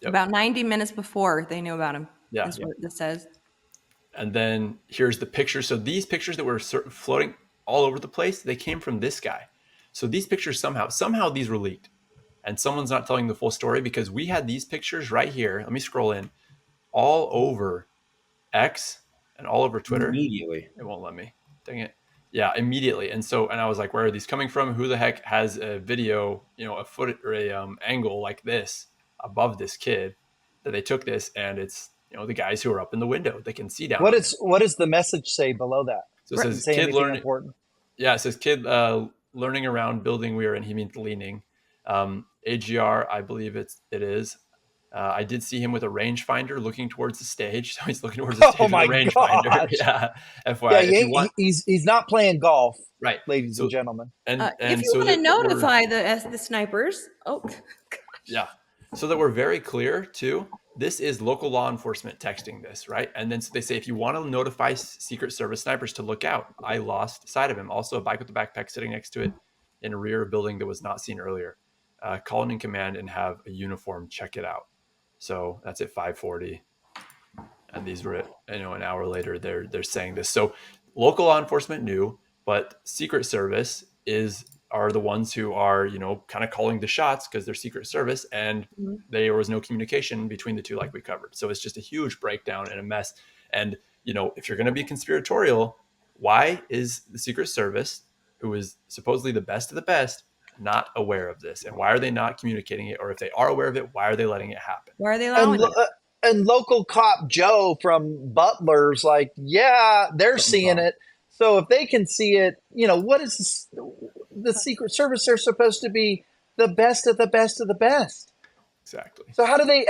Yep. About 90 minutes before they knew about him. Yeah. That's what this says. And then here's the picture. So these pictures that were floating all over the place, they came from this guy. So these pictures somehow these were leaked. And someone's not telling the full story because we had these pictures right here. Let me scroll in. All over X and all over Twitter. Immediately. It won't let me. Dang it. Yeah, immediately. And I was like, where are these coming from? Who the heck has a video, a foot or a angle like this above this kid that they took this, and it's the guys who are up in the window. They can see down. What does the message say below that? So it says kid learning. Important? Yeah, it says kid learning around building we are in. He means leaning. AGR, I believe it is. I did see him with a rangefinder looking towards the stage. So he's looking towards the Oh stage with a my rangefinder. gosh. Yeah. Yeah, FYI, if you want. he's not playing golf, Right. ladies and So, gentlemen. If you so want to that we're, notify the snipers, yeah. So that we're very clear too, this is local law enforcement texting this, right? And then so they say, if you want to notify Secret Service snipers to look out, I lost sight of him. Also a bike with a backpack sitting next to it in a rear building that was not seen earlier. Call in command and have a uniform check it out. So that's at 5:40. And these were, an hour later, they're saying this. So local law enforcement knew, but Secret Service are the ones who are, kind of calling the shots because they're Secret Service, and there was no communication between the two, like we covered. So it's just a huge breakdown and a mess. And if you're going to be conspiratorial, why is the Secret Service, who is supposedly the best of the best, not aware of this? And why are they not communicating it? Or if they are aware of it, why are they letting it happen? why are they And allowing it? and local cop Joe from Butler's like, yeah, they're Something's seeing wrong. it. So if they can see it, what is this, the Secret Service? They're supposed to be the best of the best of the best. Exactly. So how do they?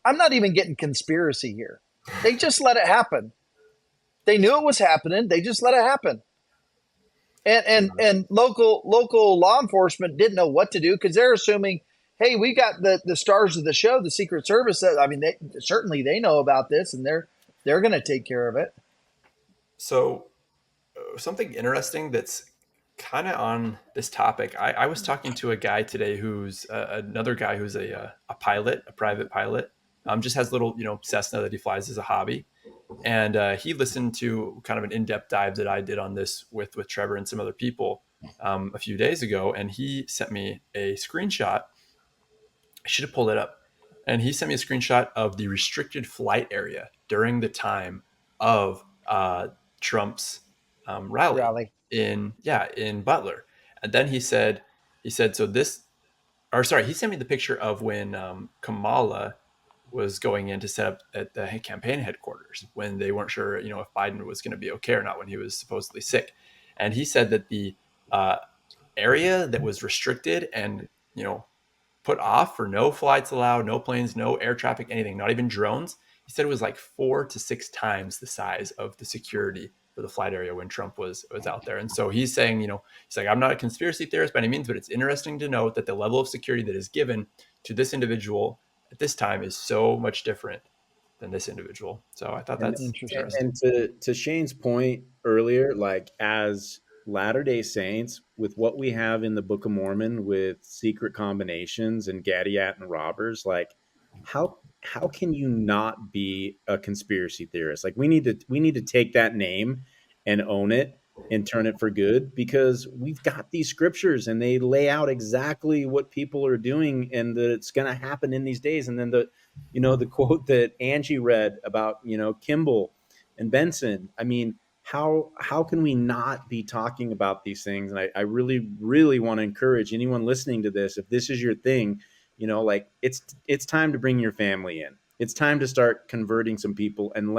I'm not even getting conspiracy here. They just let it happen. They knew it was happening. They just let it happen. And local law enforcement didn't know what to do because they're assuming, hey, we got the stars of the show, the Secret Service. I mean, they know about this, and they're going to take care of it. So something interesting that's kind of on this topic. I was talking to a guy today who's another guy who's a pilot, a private pilot. Just has little, Cessna that he flies as a hobby. And he listened to kind of an in-depth dive that I did on this with Trevor and some other people a few days ago. And he sent me a screenshot. I should have pulled it up. And he sent me a screenshot of the restricted flight area during the time of Trump's rally in Butler. And then he said, he sent me the picture of when Kamala was going in to set up at the campaign headquarters when they weren't sure, if Biden was going to be okay or not when he was supposedly sick. And he said that the area that was restricted and, put off for no flights allowed, no planes, no air traffic, anything, not even drones. He said it was like 4 to 6 times the size of the security for the flight area when Trump was out there. And so he's saying, he's like, I'm not a conspiracy theorist by any means, but it's interesting to note that the level of security that is given to this individual at this time is so much different than this individual. So I thought that's interesting. And to Shane's point earlier, like as Latter-day Saints, with what we have in the Book of Mormon with secret combinations and Gadianton robbers, like how can you not be a conspiracy theorist? Like we need to take that name and own it and turn it for good, because we've got these scriptures and they lay out exactly what people are doing and that it's going to happen in these days. And then the quote that Angie read about, Kimball and Benson. I mean, how can we not be talking about these things? And I really, really want to encourage anyone listening to this, if this is your thing, like it's time to bring your family in. It's time to start converting some people and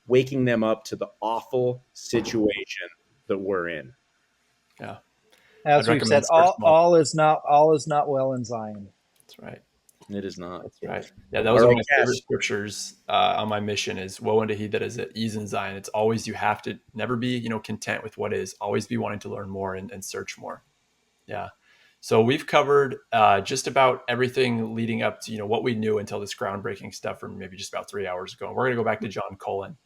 waking them up to the awful situation that we're in. Yeah. As we've said, all is not well in Zion. That's right. It is not. That's right. Yeah, that was one of my favorite scriptures on my mission is woe unto he that is at ease in Zion. It's always, you have to never be, content with what is, always be wanting to learn more and search more. Yeah. So we've covered just about everything leading up to, what we knew until this groundbreaking stuff from maybe just about 3 hours ago. We're going to go back to John Cullen.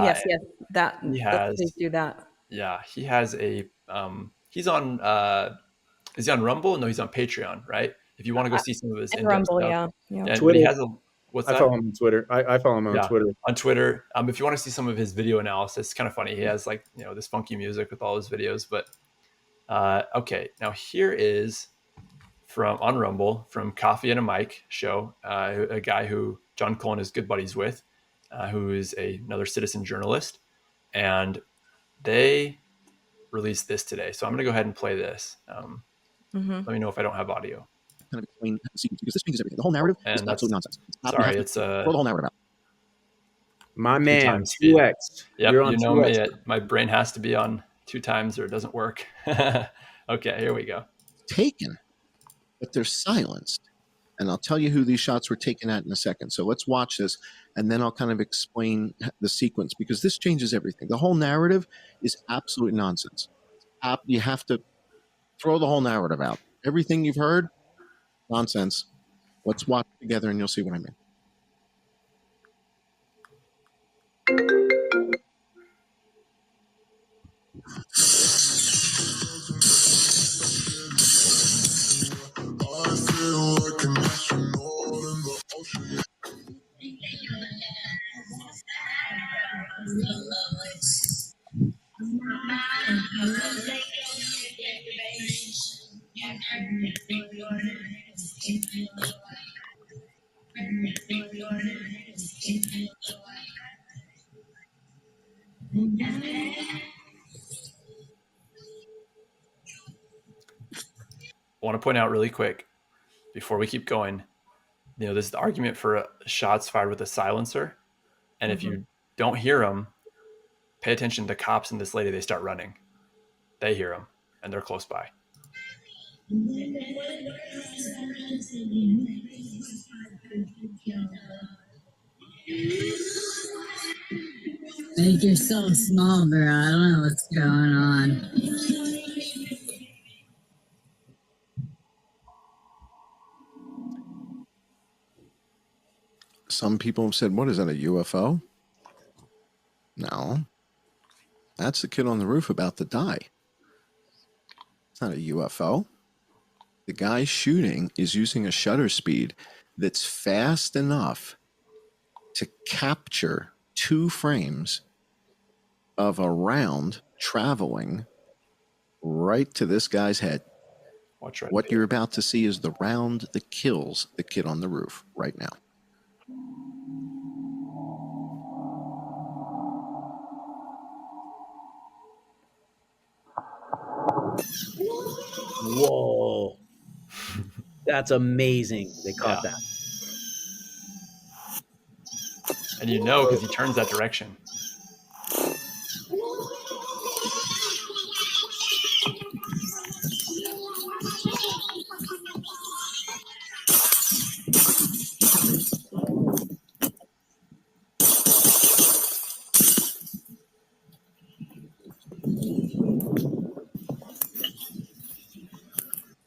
Yes, that please do that. Yeah, he has a he's on is he on Rumble? No, he's on Patreon, right? If you want to go see some of his in-depth Rumble, stuff. yeah. Twitter. He has what's that? I follow him on Twitter. I follow him on Twitter. On Twitter. If you want to see some of his video analysis, it's kind of funny. He has this funky music with all his videos. But okay, now here is on Rumble from Coffee and a Mic show, a guy who John Cullen is good buddies with, who is another citizen journalist, and they released this today. So I'm going to go ahead and play this. Let me know if I don't have audio. Kind of explain because this changes everything. The whole narrative is absolute nonsense. Sorry, it's the whole narrative out. My man, 2x. Yep, you're on you know 2x. me. My brain has to be on 2 times or it doesn't work. Okay, here we go. taken, but they're silenced. And I'll tell you who these shots were taken at in a second. So let's watch this, and then I'll kind of explain the sequence, because this changes everything. The whole narrative is absolute nonsense. You have to throw the whole narrative out. Everything you've heard, nonsense. Let's watch together, and you'll see what I mean. I want to point out really quick before we keep going, this is the argument for shots fired with a silencer. And if you don't hear them, pay attention to the cops and this lady, they start running. They hear them and they're close by. Make yourself small, bro. I don't know what's going on. Some people have said, what is that, a UFO? No. That's the kid on the roof about to die. It's not a UFO. The guy shooting is using a shutter speed that's fast enough to capture 2 frames of a round traveling right to this guy's head. Watch right What here. you're about to see is the round that kills the kid on the roof right now. Whoa. That's amazing. They caught that. And because he turns that direction.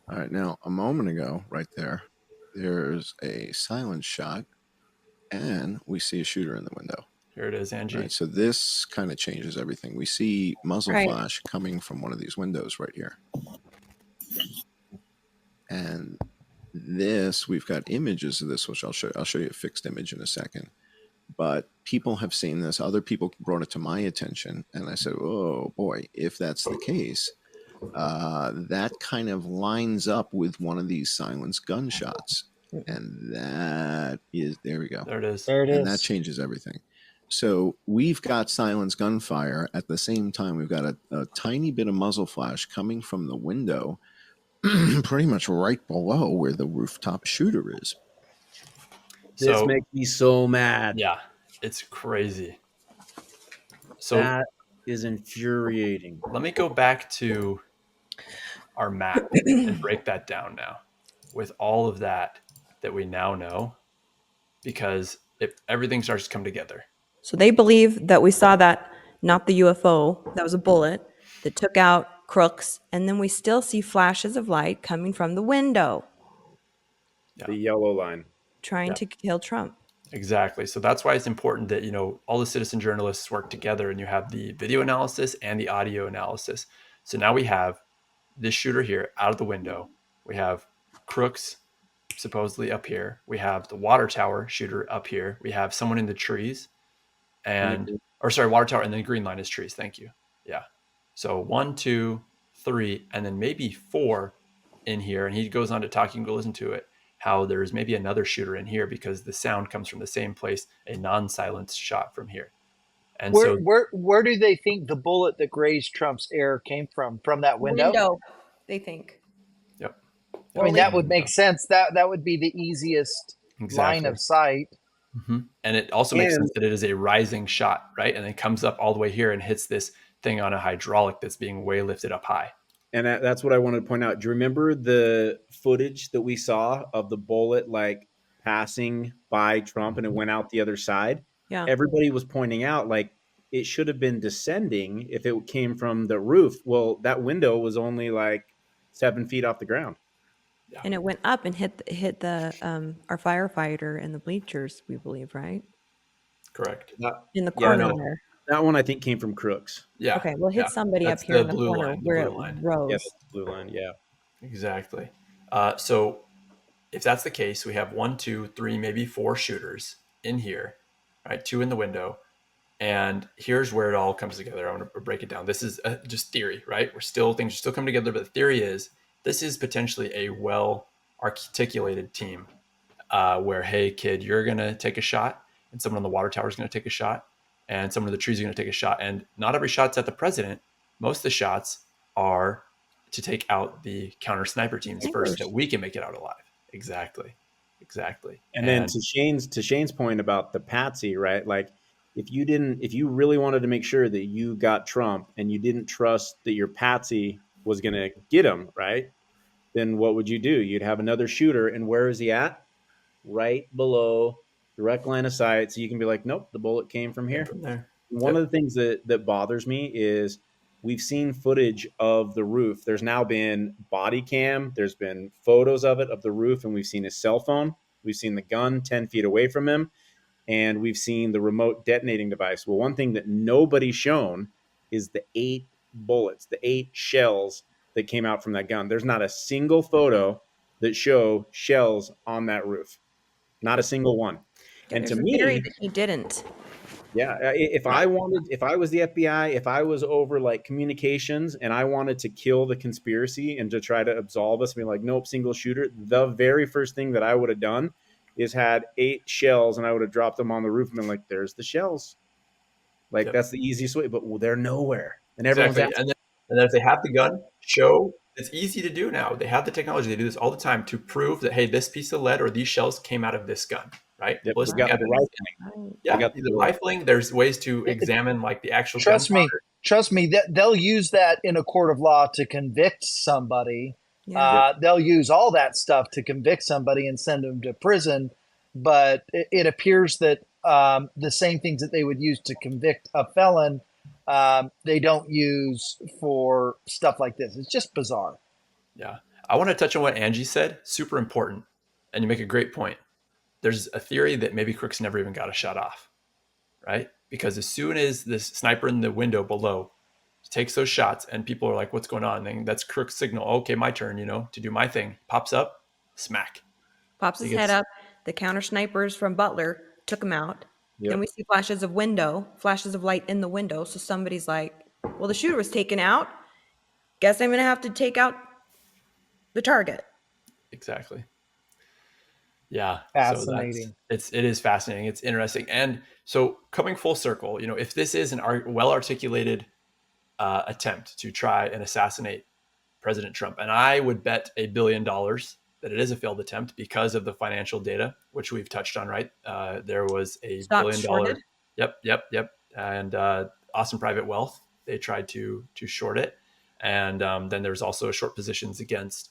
All right, now a moment ago, right there's a silent shot, and we see a shooter in the window. Here it is, Angie. Right, so this kind of changes everything. We see muzzle Right. flash coming from one of these windows right here. And this, we've got images of this, which I'll show you a fixed image in a second. But people have seen this. Other people brought it to my attention, and I said, oh boy, if that's the case, that kind of lines up with one of these silenced gunshots. And that is, there we go. There it is. And that changes everything. So we've got silenced gunfire. At the same time, we've got a tiny bit of muzzle flash coming from the window, pretty much right below where the rooftop shooter is. This makes me so mad. Yeah, it's crazy. So that is infuriating. Let me go back to our map and break that down now with all of that we now know, because everything starts to come together. So they believe that we saw that, not the UFO, that was a bullet that took out Crooks, and then we still see flashes of light coming from the window. Yeah. The yellow line. Trying to kill Trump. Exactly. So that's why it's important that, all the citizen journalists work together and you have the video analysis and the audio analysis. So now we have this shooter here out of the window. We have Crooks supposedly up here. We have the water tower shooter up here. We have someone in the trees water tower, and then green line is trees. Thank you. Yeah. So 1, 2, 3, and then maybe 4 in here. And he goes on to talk, you can go listen to it, how there's maybe another shooter in here because the sound comes from the same place, a non-silenced shot from here. And where do they think the bullet that grazed Trump's air came from? From that window? They think. Yep. I mean, that would make sense. That would be the easiest line of sight. Mm-hmm. And it also makes sense that it is a rising shot, right? And it comes up all the way here and hits this thing on a hydraulic that's being way lifted up high. And that's what I wanted to point out. Do you remember the footage that we saw of the bullet like passing by Trump and it went out the other side? Yeah. Everybody was pointing out like it should have been descending if it came from the roof. Well, that window was only like 7 feet off the ground. And it went up and hit the our firefighter in the bleachers, we believe, right? Correct. In the Yeah, corner no, there. that one I think came from Crooks. Yeah. Okay, well, hit yeah. somebody That's up here the in the blue corner line. The where blue it line. Yeah, rose. that's the blue line. Yeah. Exactly. So if that's the case, we have 1, 2, 3, maybe 4 shooters in here, right? 2 in the window. And here's where it all comes together. I want to break it down. This is just theory, right? Things are still coming together, but the theory is this is potentially a well articulated team where, hey, kid, you're going to take a shot, and someone on the water tower is going to take a shot, and someone in the trees are going to take a shot. And not every shot's at the president. Most of the shots are to take out the counter sniper teams first, that we can make it out alive. Exactly. And then to Shane's point about the patsy, right? Like if you really wanted to make sure that you got Trump and you didn't trust that your patsy was going to get him, right? Then what would you do? You'd have another shooter, and where is he at? Right below, direct line of sight, so you can be like, nope, the bullet came from here. From there. One of the things that bothers me is we've seen footage of the roof. There's now been body cam. There's been photos of it, of the roof, and we've seen his cell phone. We've seen the gun 10 feet away from him, and we've seen the remote detonating device. Well, one thing that nobody's shown is the 8 bullets, the 8 shells that came out from that gun. There's not a single photo that show shells on that roof. Not a single one. And There's to a me, theory that he didn't. yeah, if I was the FBI, if I was over like communications and I wanted to kill the conspiracy and to try to absolve us, be like, nope, single shooter, the very first thing that I would have done is had 8 shells and I would have dropped them on the roof and been like, there's the shells. Like that's the easiest way, but they're nowhere. And everyone's exactly. And then if they have the gun, show. It's easy to do now. They have the technology. They do this all the time to prove that, hey, this piece of lead or these shells came out of this gun, right? Yep, Ballistic got the evidence. rifling. Yeah, the rifling. There's ways to examine like the actual Trust me, gunpowder. that they'll use that in a court of law to convict somebody. Yeah. They'll use all that stuff to convict somebody and send them to prison. But it appears that the same things that they would use to convict a felon, they don't use for stuff like this. It's just bizarre. Yeah. I want to touch on what Angie said. Super important. And you make a great point. There's a theory that maybe Crooks never even got a shot off, right? Because as soon as this sniper in the window below takes those shots and people are like, what's going on? And that's Crooks' signal. Okay, my turn, to do my thing. Pops up, smack. Pops his head up. The counter snipers from Butler took him out. Yep. Then we see flashes of light in the window. So somebody's like, well, the shooter was taken out. Guess I'm going to have to take out the target. Exactly. Yeah. Fascinating. So it is fascinating. It's interesting. And so coming full circle, if this is an well-articulated attempt to try and assassinate President Trump, and I would bet $1 billion that it is a failed attempt because of the financial data, which we've touched on, right? There was a $1 billion. Yep. And Austin Private Wealth, they tried to short it. And then there's also short positions against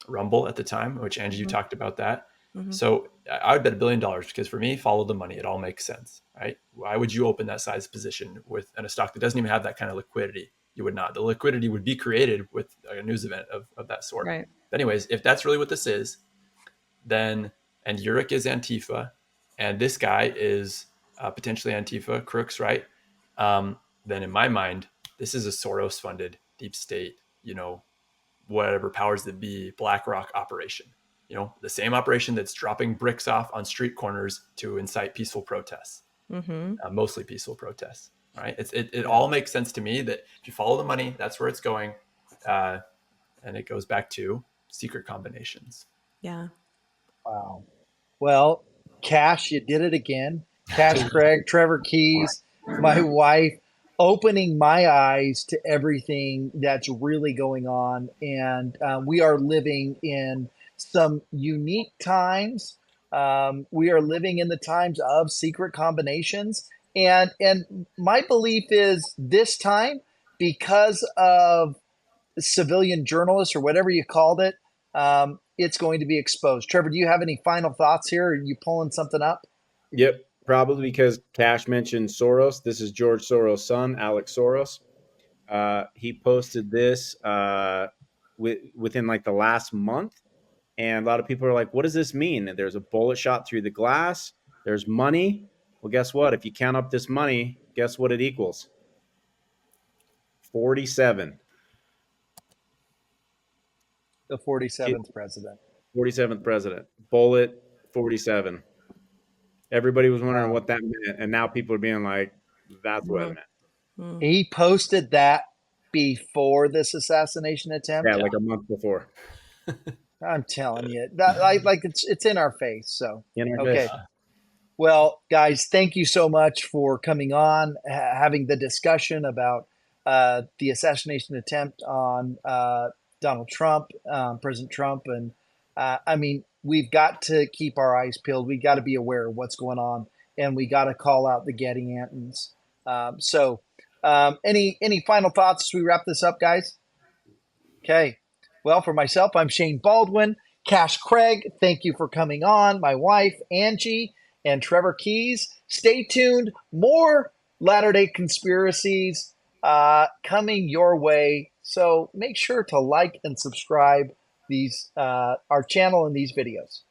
Rumble at the time, which Angie, you talked about that. Mm-hmm. So I would bet $1 billion because for me, follow the money. It all makes sense, right? Why would you open that size position with a stock that doesn't even have that kind of liquidity? You would not. The liquidity would be created with a news event of that sort. Right. But anyways, if that's really what this is, then, and Uric is Antifa, and this guy is potentially Antifa, Crooks, right? Then in my mind, this is a Soros-funded deep state, whatever powers that be, BlackRock operation. The same operation that's dropping bricks off on street corners to incite peaceful protests, mostly peaceful protests. Right? It all makes sense to me that if you follow the money, that's where it's going, and it goes back to secret combinations. Yeah. Wow. Well, Cash, you did it again. Cash, Craig, Trevor Keys, my wife, opening my eyes to everything that's really going on, and we are living in some unique times. We are living in the times of secret combinations. And my belief is this time, because of civilian journalists or whatever you called it, it's going to be exposed. Trevor, do you have any final thoughts here? Are you pulling something up? Yep, probably because Cash mentioned Soros. This is George Soros' son, Alex Soros. He posted this within like the last month, and a lot of people are like, "What does this mean?" And there's a bullet shot through the glass. There's money. Well, guess what? If you count up this money, guess what it equals? 47. The 47th president. 47th president. Bullet 47. Everybody was wondering Wow. what that meant, and now people are being like, "That's what it meant." He posted that before this assassination attempt. Yeah, like a month before. I'm telling you, that like it's in our face. So In our okay. face. Well, guys, thank you so much for coming on, having the discussion about the assassination attempt on Donald Trump, President Trump. And I mean, we've got to keep our eyes peeled. We got to be aware of what's going on, and we got to call out the Gadiantons. Any final thoughts as we wrap this up, guys? Okay. Well, for myself, I'm Shane Baldwin. Cash Craig, thank you for coming on. My wife, Angie, and Trevor Keys. Stay tuned. More Latter-day Conspiracies coming your way. So make sure to like and subscribe these our channel and these videos.